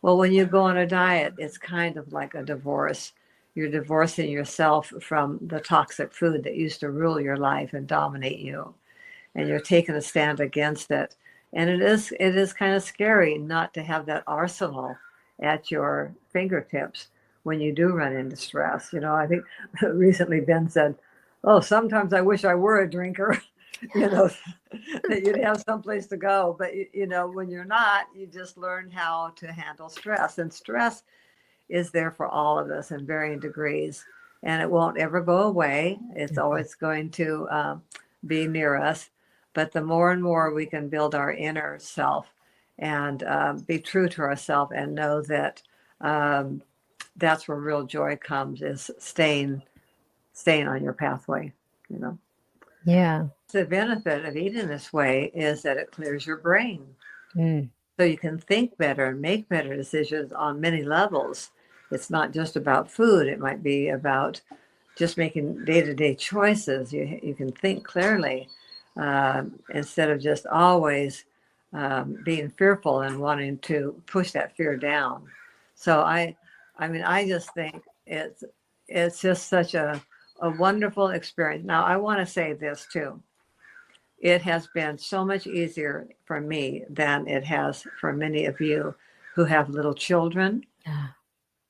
Well, when you go on a diet, it's kind of like a divorce. You're divorcing yourself from the toxic food that used to rule your life and dominate you, and you're taking a stand against it. And it is kind of scary not to have that arsenal at your fingertips when you do run into stress. I think recently Ben said, "Oh, sometimes I wish I were a drinker." you know, that you'd have someplace to go. But when you're not, you just learn how to handle stress. And stress is there for all of us in varying degrees, and it won't ever go away. It's
yeah.
always going to be near us. But the more and more we can build our inner self and be true to ourselves and know that um, that's where real joy comes, is staying on your pathway. You know,
Yeah.
the benefit of eating this way is that it clears your brain,
Mm.
so you can think better and make better decisions on many levels. It's not just about food. It might be about just making day-to-day choices. You can think clearly, instead of just always being fearful and wanting to push that fear down. So I mean, I just think it's just such a wonderful experience. Now, I want to say this too. It has been so much easier for me than it has for many of you who have little children,
Ah.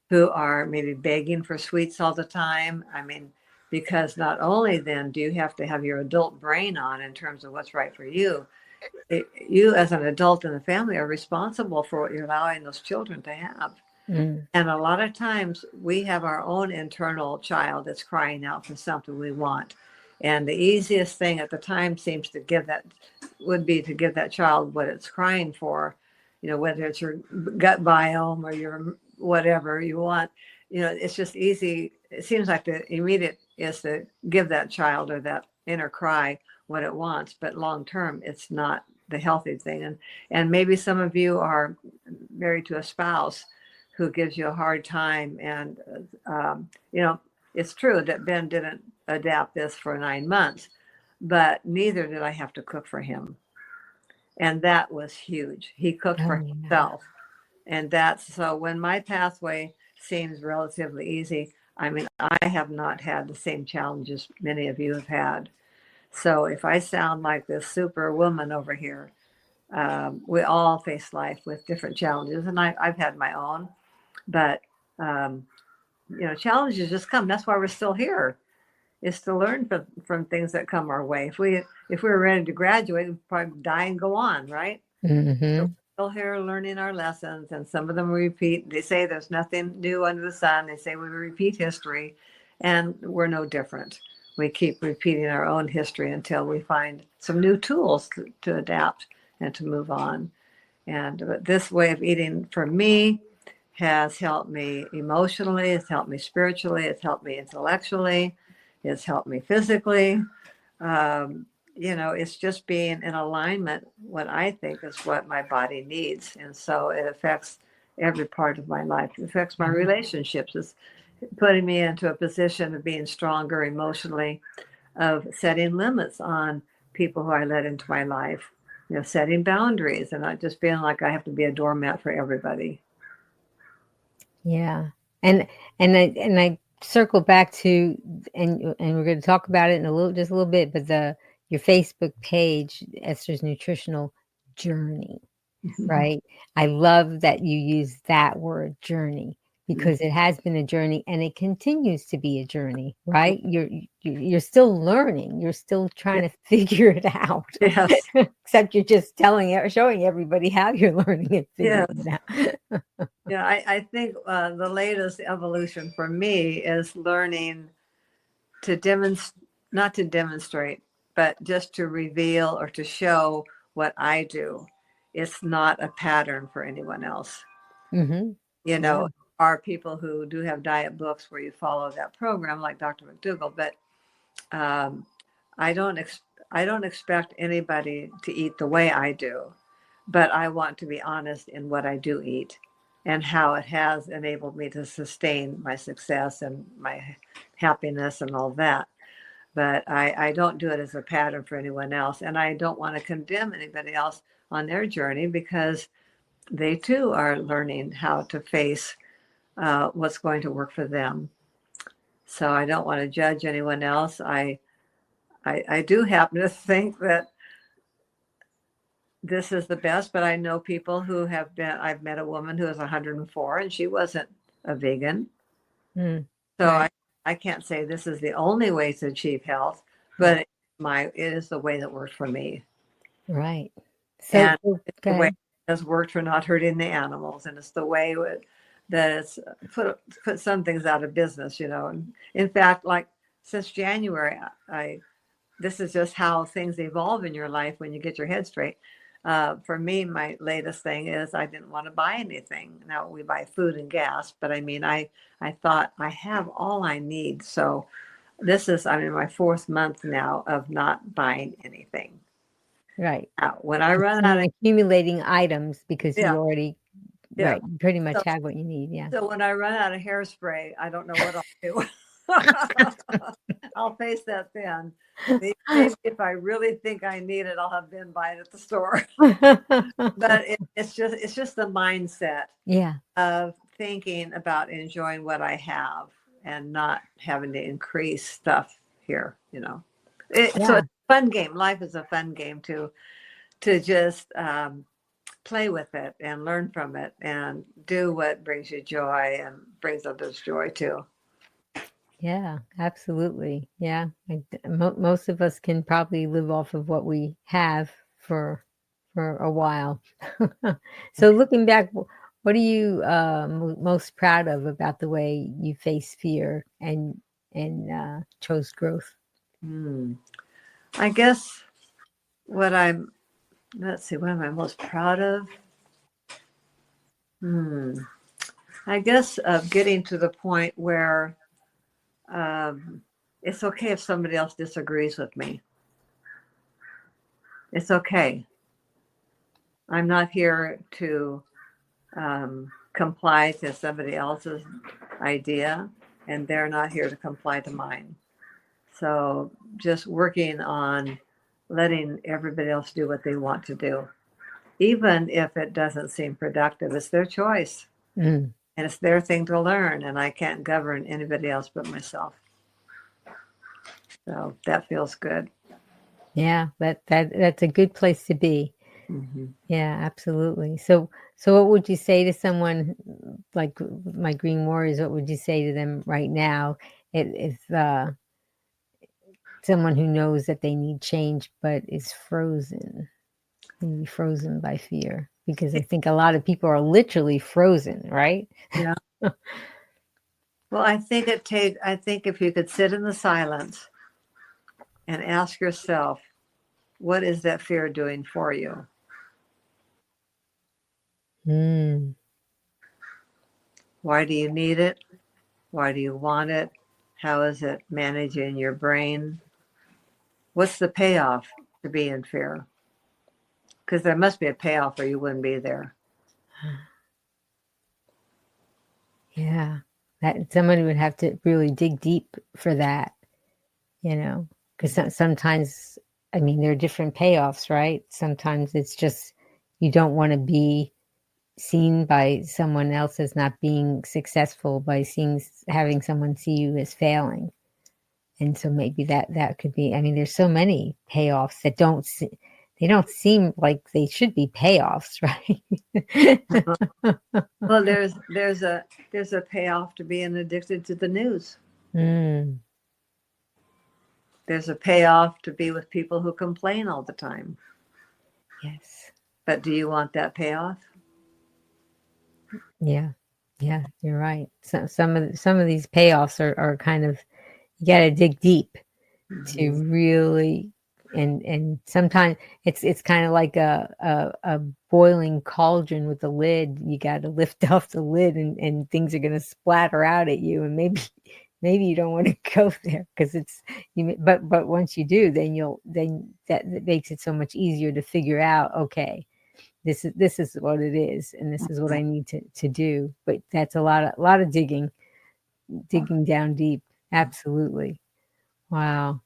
who are maybe begging for sweets all the time. I mean, because not only then do you have to have your adult brain on in terms of what's right for you, you as an adult in the family are responsible for what you're allowing those children to have.
Mm.
And a lot of times we have our own internal child that's crying out for something we want. And the easiest thing at the time seems to give that would be to give that child what it's crying for, whether it's your gut biome or your whatever you want. It's just easy. It seems like the immediate is to give that child or that inner cry what it wants, but long term, it's not the healthy thing. And maybe some of you are married to a spouse who gives you a hard time. And, it's true that Ben didn't adapt this for 9 months, but neither did I have to cook for him. And that was huge. He cooked
Oh,
for
yeah.
himself. And that's so when my pathway seems relatively easy, I mean, I have not had the same challenges many of you have had. So if I sound like this super woman over here, we all face life with different challenges, and I've had my own, but um, challenges just come. That's why we're still here, is to learn from things that come our way. If we were ready to graduate, we'd probably die and go on, right? So
Mm-hmm.
we're still here learning our lessons, and some of them we repeat. They say there's nothing new under the sun. They say we repeat history, and we're no different. We keep repeating our own history until we find some new tools to adapt and to move on. And this way of eating for me has helped me emotionally, it's helped me spiritually, it's helped me intellectually, it's helped me physically. Um, it's just being in alignment, what I think is what my body needs. And so it affects every part of my life. It affects my relationships. It's putting me into a position of being stronger emotionally, of setting limits on people who I let into my life, setting boundaries and not just feeling like I have to be a doormat for everybody.
Yeah. And and I circle back to, and we're going to talk about it in just a little bit, but the your Facebook page, Esther's Nutritional Journey. Right? I love that you use that word journey, because it has been a journey and it continues to be a journey, right? You're still learning. You're still trying to figure it out.
Yes,
Except you're just showing everybody how you're learning and figuring
yes.
it out.
Yeah, I think the latest evolution for me is learning to demonstrate, not to demonstrate, but just to reveal or to show what I do. It's not a pattern for anyone else.
Mhm.
You
Yeah.
know, are people who do have diet books where you follow that program, like Dr. McDougall, but um, I don't ex- I don't expect anybody to eat the way I do, but I want to be honest in what I do eat and how it has enabled me to sustain my success and my happiness and all that. But I don't do it as a pattern for anyone else. And I don't want to condemn anybody else on their journey, because they too are learning how to face what's going to work for them. So I don't want to judge anyone else. I do happen to think that this is the best, but I know people who have been, I've met a woman who is 104 and she wasn't a vegan.
Mm.
So
Right.
I can't say this is the only way to achieve health,
Right.
but it is the way that worked for me.
Right. So,
And it's
go
the way
ahead.
it has worked for not hurting the animals. And it's the way that it's put some things out of business. And in fact, like since January, I this is just how things evolve in your life when you get your head straight. For me, my latest thing is I didn't want to buy anything. Now we buy food and gas, but I mean, I thought I have all I need. So I'm in my fourth month now of not buying anything.
Right.
Now, when I run out of,
Accumulating items because
yeah,
you already,
yeah.
right, you pretty much
So,
have what you need. Yeah.
so when I run out of hairspray, I don't know what I'll do. I'll face that then. Maybe if I really think I need it, I'll have been buy it at the store. But it's just the mindset
Yeah.
of thinking about enjoying what I have and not having to increase stuff here. So
Yeah.
it's a fun game. Life is a fun game to just play with it and learn from it and do what brings you joy and brings others joy too.
Yeah, absolutely. Yeah. Most of us can probably live off of what we have for a while. So looking back, what are you most proud of about the way you face fear and chose growth?
Hmm. I guess what I'm, let's see, what am I most proud of? Hmm. I guess of getting to the point where um, it's okay if somebody else disagrees with me. It's okay. I'm not here to comply to somebody else's idea, and they're not here to comply to mine. So just working on letting everybody else do what they want to do. even if it doesn't seem productive. It's their choice
Mm.
and it's their thing to learn. And I can't govern anybody else but myself. So that feels good.
Yeah, that's a good place to be.
Hmm.
Yeah, absolutely. So what would you say to someone like my Green Warriors? What would you say to them right now if someone who knows that they need change but is frozen, maybe frozen by fear? Because I think a lot of people are literally frozen, right?
Yeah. Well, I think if you could sit in the silence and ask yourself, what is that fear doing for you?
Mm,
Why do you need it? Why do you want it? How is it managing your brain? What's the payoff to be in fear? Because there must be a payoff or you wouldn't be there.
yeah, that somebody would have to really dig deep for that, because sometimes, I mean, there are different payoffs, right? Sometimes it's just you don't want to be seen by someone else as not being successful by having someone see you as failing. And so maybe that could be, I mean, there's so many payoffs that they don't seem like they should be payoffs, right?
Well, there's a payoff to being addicted to the news.
Mm,
There's a payoff to be with people who complain all the time.
yes.
But do you want that payoff?
Yeah. Yeah, you're right. Some of these payoffs are kind of, you got to dig deep to
Hmm.
really, and sometimes it's kind of like a boiling cauldron with a lid. You got to lift off the lid, and things are going to splatter out at you, and maybe you don't want to go there because it's you. But once you do, then that makes it so much easier to figure out. Okay, this is what it is, and this is what I need to do. But that's a lot of digging down deep. Absolutely. Wow.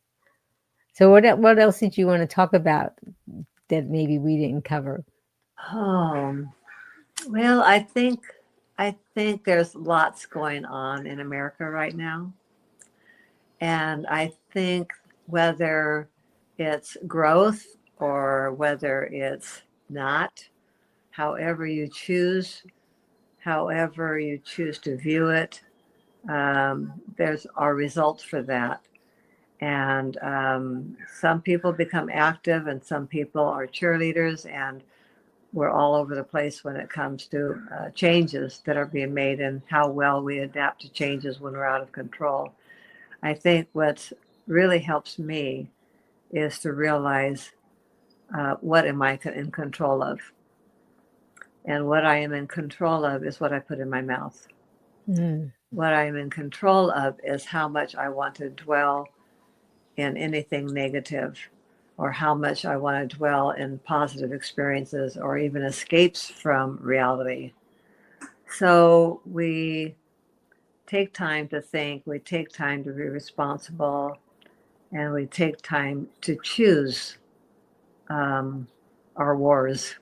So what else did you want to talk about that maybe we didn't cover?
Oh, well, I think there's lots going on in America right now. And I think whether it's growth or whether it's not, however you choose, however you choose to view it, there's are results for that. And some people become active, and some people are cheerleaders, and we're all over the place when it comes to changes that are being made and how well we adapt to changes when we're out of control. I think what really helps me is to realize what am I in control of, and what I am in control of is what I put in my mouth.
Mm,
What I am in control of is how much I want to dwell in anything negative, or how much I want to dwell in positive experiences or even escapes from reality. So we take time to think, we take time to be responsible, and we take time to choose um, our wars.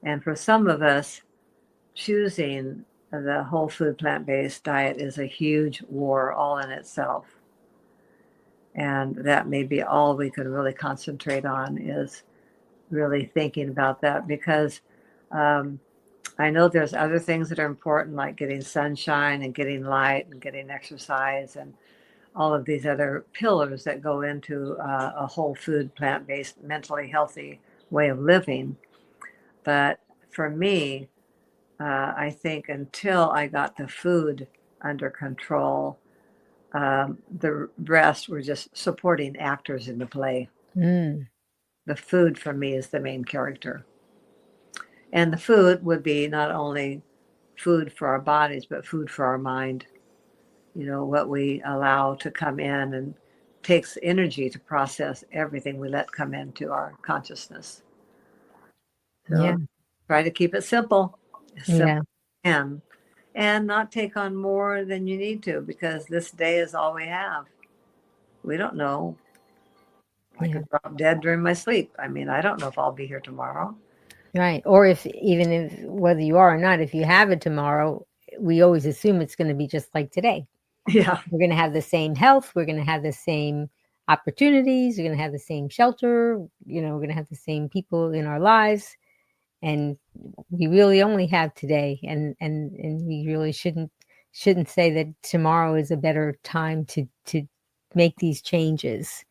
And for some of us, choosing the whole food plant based diet is a huge war all in itself. And that may be all we can really concentrate on is really thinking about that because um, I know there's other things that are important, like getting sunshine and getting light and getting exercise and all of these other pillars that go into a whole food, plant based, mentally healthy way of living. But for me, I think until I got the food under control, the rest were just supporting actors in the play.
mm,
The food for me is the main character. And the food would be not only food for our bodies, but food for our mind. You know, what we allow to come in and takes energy to process everything we let come into our consciousness.
yeah,
So try to keep it simple, as simple
yeah,
as you can, and not take on more than you need to because this day is all we have. We don't know I
Yeah.
could drop dead during my sleep. I mean, I don't know if I'll be here tomorrow.
Right. Or if even if whether you are or not, if you have it tomorrow, we always assume it's going to be just like today.
Yeah.
We're going to have the same health. We're going to have the same opportunities. We're going to have the same shelter. We're going to have the same people in our lives. And we really only have today. And we really shouldn't say that tomorrow is a better time to make these changes.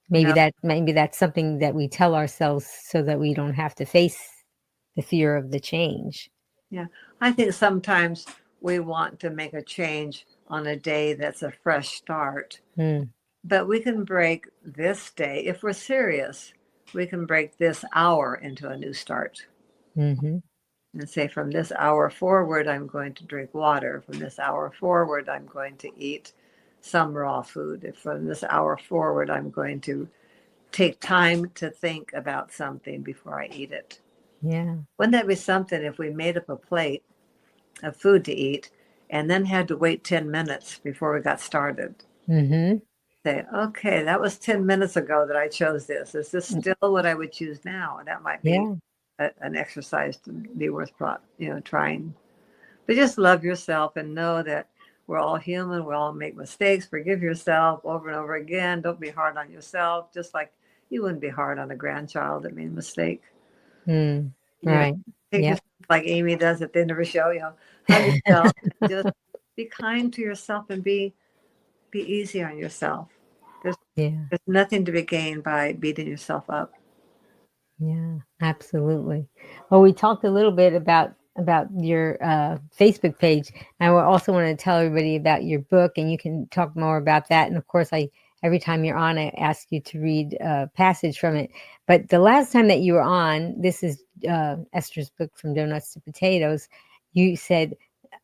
No.
Maybe that's something that we tell ourselves so that we don't have to face the fear of the change.
Yeah. I think sometimes we want to make a change on a day that's a fresh start,
Mm,
but we can break this day. If we're serious, we can break this hour into a new start
mm-hmm.
and say, from this hour forward, I'm going to drink water. From this hour forward, I'm going to eat some raw food. If from this hour forward, I'm going to take time to think about something before I eat it.
Yeah.
Wouldn't that be something if we made up a plate of food to eat and then had to wait 10 minutes before we got started?
Mm-hmm.
Say, okay, that was 10 minutes ago that I chose this. Is this still what I would choose now? And that might be
Yeah.
an exercise to be worth trying. But just love yourself and know that we're all human. We all make mistakes. Forgive yourself over and over again. Don't be hard on yourself, just like you wouldn't be hard on a grandchild that made a mistake.
Mm.
You know,
Right.
take
Yep.
yourself like Amy does at the end of her show. Hug yourself and just be kind to yourself and be easy on yourself. There's
Yeah.
there's nothing to be gained by beating yourself up.
Yeah, absolutely. Well, we talked a little bit about your Facebook page. I also want to tell everybody about your book, and you can talk more about that. And of course, I every time you're on, I ask you to read a passage from it. But the last time that you were on, this is Esther's book, From Donuts to Potatoes. You said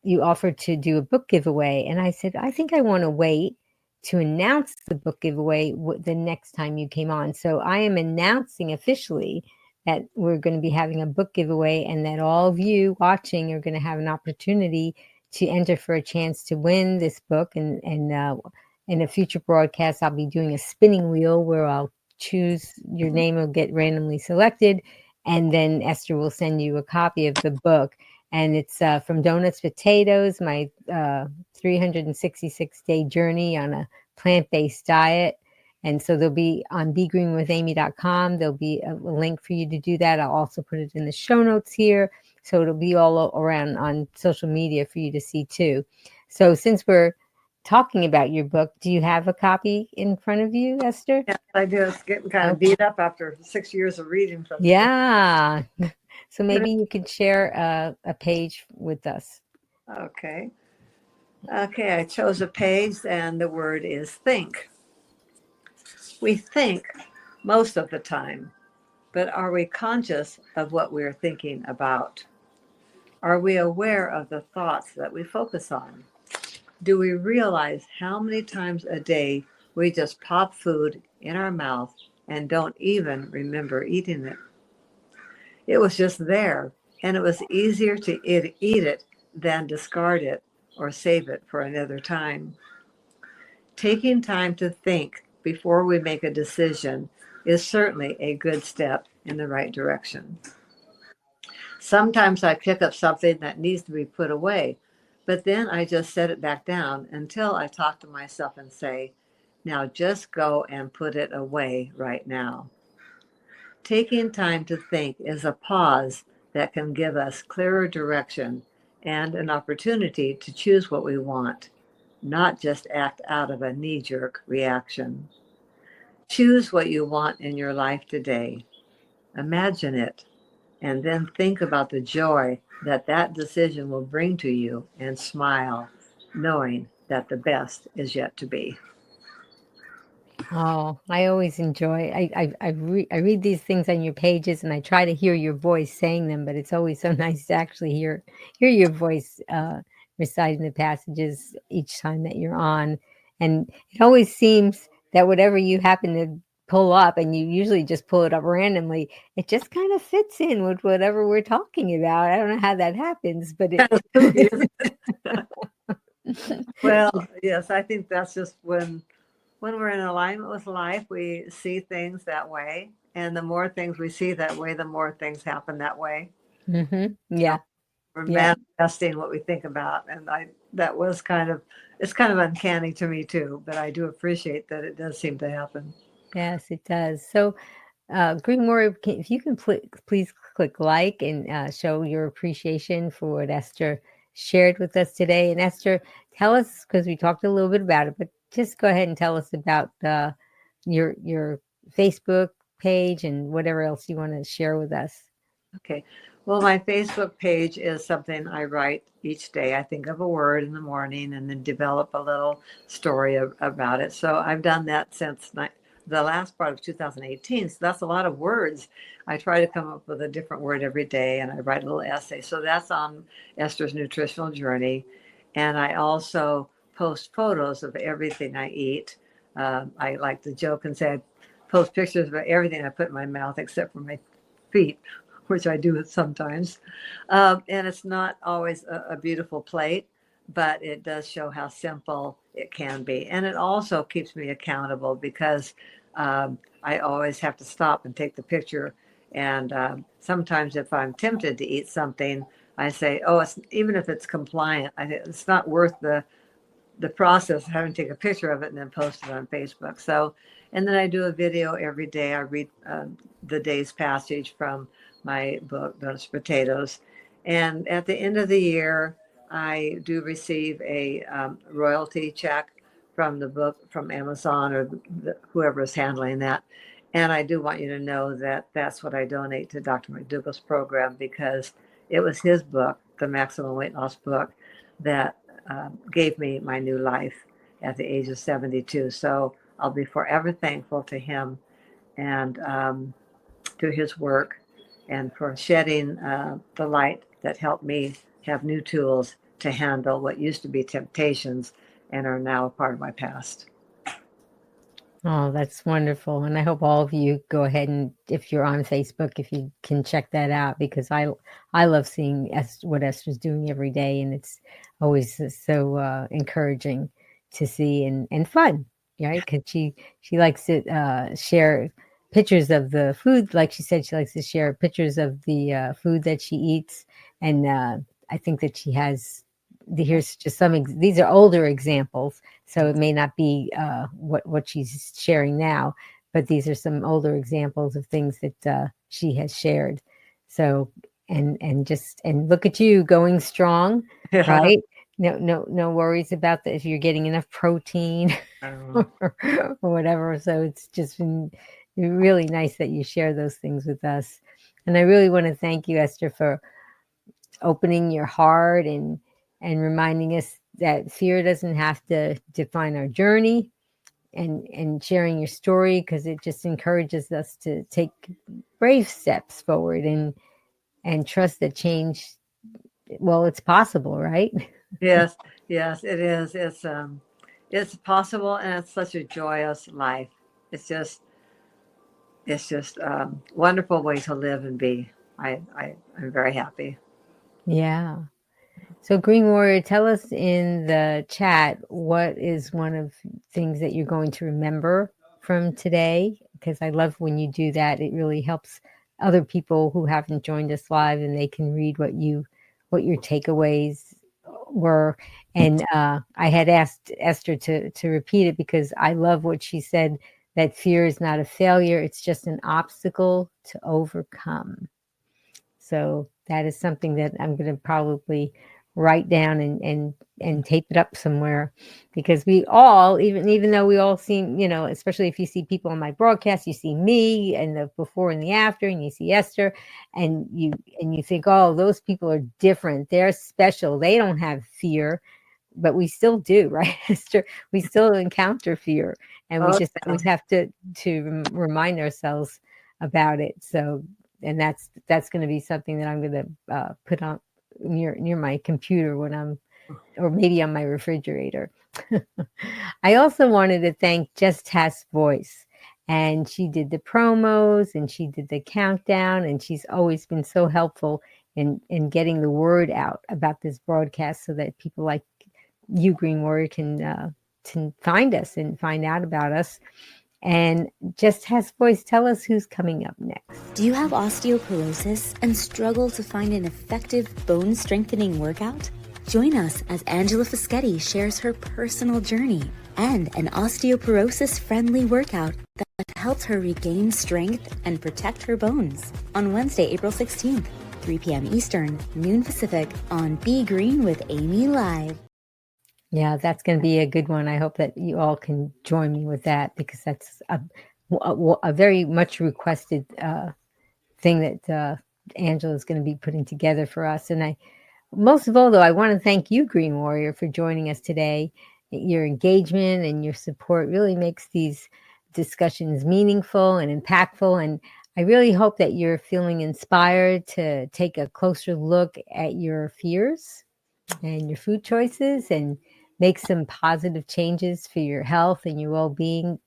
you offered to do a book giveaway, and I said I think I want to wait to announce the book giveaway the next time you came on. So I am announcing officially that we're going to be having a book giveaway and that all of you watching are going to have an opportunity to enter for a chance to win this book. And in a future broadcast, I'll be doing a spinning wheel where I'll choose your name will get randomly selected. And then Esther will send you a copy of the book. And it's From Donuts to Potatoes, my 366-day journey on a plant-based diet. And so there'll be on begreenwithamy.com, there'll be a link for you to do that. I'll also put it in the show notes here. So it'll be all around on social media for you to see too. So since we're talking about your book, do you have a copy in front of you, Esther?
Yes, I do. It's getting kind of
Okay.
beat up after 6 years of reading from it.
Yeah. So maybe you could share a page with us.
Okay. Okay, I chose a page and the word is think. We think most of the time, but are we conscious of what we're thinking about? Are we aware of the thoughts that we focus on? Do we realize how many times a day we just pop food in our mouth and don't even remember eating it? It was just there, and it was easier to eat it than discard it or save it for another time. Taking time to think before we make a decision is certainly a good step in the right direction. Sometimes I pick up something that needs to be put away, but then I just set it back down until I talk to myself and say, now just go and put it away right now. Taking time to think is a pause that can give us clearer direction and an opportunity to choose what we want, not just act out of a knee jerk reaction. Choose what you want in your life today. Imagine it, and then think about the joy that that decision will bring to you and smile, knowing that the best is yet to be.
Oh, I always enjoy. I read these things on your pages, and I try to hear your voice saying them. But it's always so nice to actually hear your voice reciting the passages each time that you're on. And it always seems that whatever you happen to pull up, and you usually just pull it up randomly, it just kind of fits in with whatever we're talking about. I don't know how that happens, but it.
Kind of spooky, isn't it? Well, yes, I think that's just when when we're in alignment with life, we see things that way. And the more things we see that way, the more things happen that way. So
Yeah.
we're
Yeah.
manifesting what we think about. And that was it's kind of uncanny to me too, but I do appreciate that it does seem to happen.
Yes, it does. So, Green Warrior, if you can please click like and show your appreciation for what Esther shared with us today. And Esther, tell us, because we talked a little bit about it, but just go ahead and tell us about your Facebook page and whatever else you want to share with us.
Okay. Well, my Facebook page is something I write each day. I think of a word in the morning and then develop a little story about it. So I've done that since the last part of 2018. So that's a lot of words. I try to come up with a different word every day and I write a little essay. So that's on Esther's nutritional journey. And I also post photos of everything I eat. I like to joke and say I post pictures of everything I put in my mouth except for my feet, which I do sometimes. And it's not always a beautiful plate, but it does show how simple it can be. And it also keeps me accountable because I always have to stop and take the picture. And sometimes if I'm tempted to eat something, I say, oh, even if it's compliant, it's not worth the process of having to take a picture of it and then post it on Facebook. So, and then I do a video every day. I read the day's passage from my book, Those Potatoes. And at the end of the year, I do receive a royalty check from the book from Amazon or whoever is handling that. And I do want you to know that that's what I donate to Dr. McDougall's program because it was his book, the Maximum Weight Loss book, that gave me my new life at the age of 72. So I'll be forever thankful to him and to his work and for shedding the light that helped me have new tools to handle what used to be temptations and are now a part of my past.
Oh, that's wonderful. And I hope all of you go ahead and if you're on Facebook, if you can check that out because I love seeing what Esther's doing every day and it's always so encouraging to see and fun, right? Because she likes to share pictures of the food. Like she said, she likes to share pictures of the food that she eats. And I think that she has, here's just these are older examples so it may not be what she's sharing now, but these are some older examples of things that she has shared. So and look at you going strong,
Yeah.
right? No worries about that if you're getting enough protein or whatever. So it's just been really nice that you share those things with us. And I really want to thank you, Esther, for opening your heart and reminding us that fear doesn't have to define our journey and sharing your story because it just encourages us to take brave steps forward and trust that change, well, it's possible, right?
Yes, yes, it is. It's possible and it's such a joyous life. It's just wonderful way to live and be. I'm very happy.
Yeah. So, Green Warrior, tell us in the chat what is one of things that you're going to remember from today? Because I love when you do that. It really helps other people who haven't joined us live, and they can read what your takeaways were. And I had asked Esther to repeat it because I love what she said. That fear is not a failure; it's just an obstacle to overcome. So that is something that I'm going to probably write down and tape it up somewhere because we all, even though we all seem, especially if you see people on my broadcast, you see me and the before and the after, and you see Esther, and you think, oh, those people are different. They're special. They don't have fear, but we still do, right, Esther? We still encounter fear, and we
Oh,
just always have to remind ourselves about it. So and that's going to be something that I'm going to put on near my computer when I'm, or maybe on my refrigerator. I also wanted to thank Just Has Voice, and she did the promos and she did the countdown, and she's always been so helpful in getting the word out about this broadcast so that people like you, Green Warrior, can to find us and find out about us. And Just Has Voice, tell us who's coming up next.
Do you have osteoporosis and struggle to find an effective bone strengthening workout? Join us as Angela Fischetti shares her personal journey and an osteoporosis-friendly workout that helps her regain strength and protect her bones on Wednesday, April 16th, 3 p.m. Eastern, noon Pacific on Be Green with Amy Live.
Yeah, that's going to be a good one. I hope that you all can join me with that, because that's a very much requested thing that Angela is going to be putting together for us. And most of all, though, I want to thank you, Green Warrior, for joining us today. Your engagement and your support really makes these discussions meaningful and impactful. And I really hope that you're feeling inspired to take a closer look at your fears and your food choices and make some positive changes for your health and your well-being.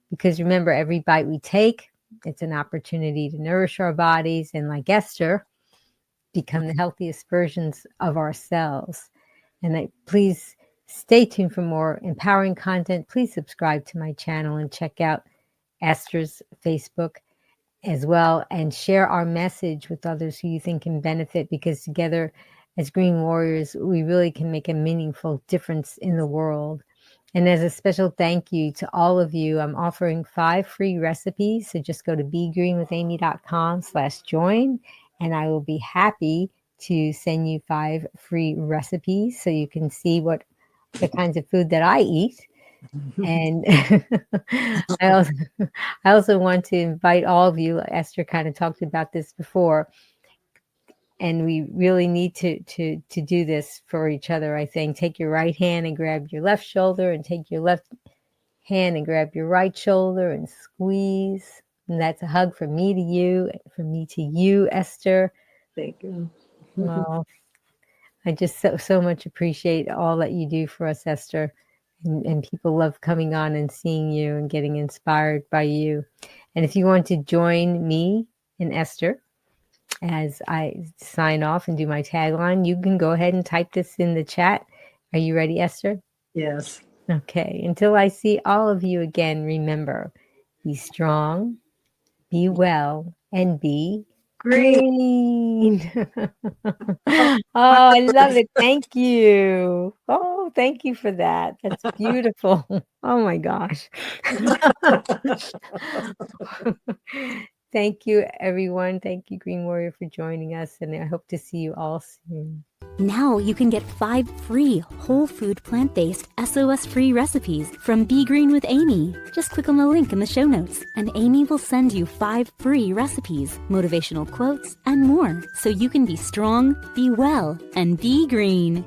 Because remember, every bite we take, it's an opportunity to nourish our bodies and, like Esther, become the healthiest versions of ourselves. And please stay tuned for more empowering content. Please subscribe to my channel and check out Esther's Facebook as well, and share our message with others who you think can benefit, because together as Green Warriors, we really can make a meaningful difference in the world. And as a special thank you to all of you, I'm offering 5 free recipes. So just go to begreenwithamy.com/join, and I will be happy to send you 5 free recipes so you can see what the kinds of food that I eat. And I also want to invite all of you. Esther kind of talked about this before, and we really need to do this for each other. I think take your right hand and grab your left shoulder, and take your left hand and grab your right shoulder and squeeze. And that's a hug from me to you, from me to you, Esther.
Thank you.
Well, I just so much appreciate all that you do for us, Esther. And people love coming on and seeing you and getting inspired by you. And if you want to join me and Esther as I sign off and do my tagline, you can go ahead and type this in the chat. Are you ready, Esther?
Yes.
Okay. Until I see all of you again, remember, be strong, be well, and be green. Oh, I love it. Thank you. Oh, thank you for that. That's beautiful. Oh my gosh. Thank you, everyone. Thank you, Green Warrior, for joining us. And I hope to see you all soon.
Now you can get 5 free whole food plant-based SOS-free recipes from Be Green with Amy. Just click on the link in the show notes and Amy will send you 5 free recipes, motivational quotes, and more so you can be strong, be well, and be green.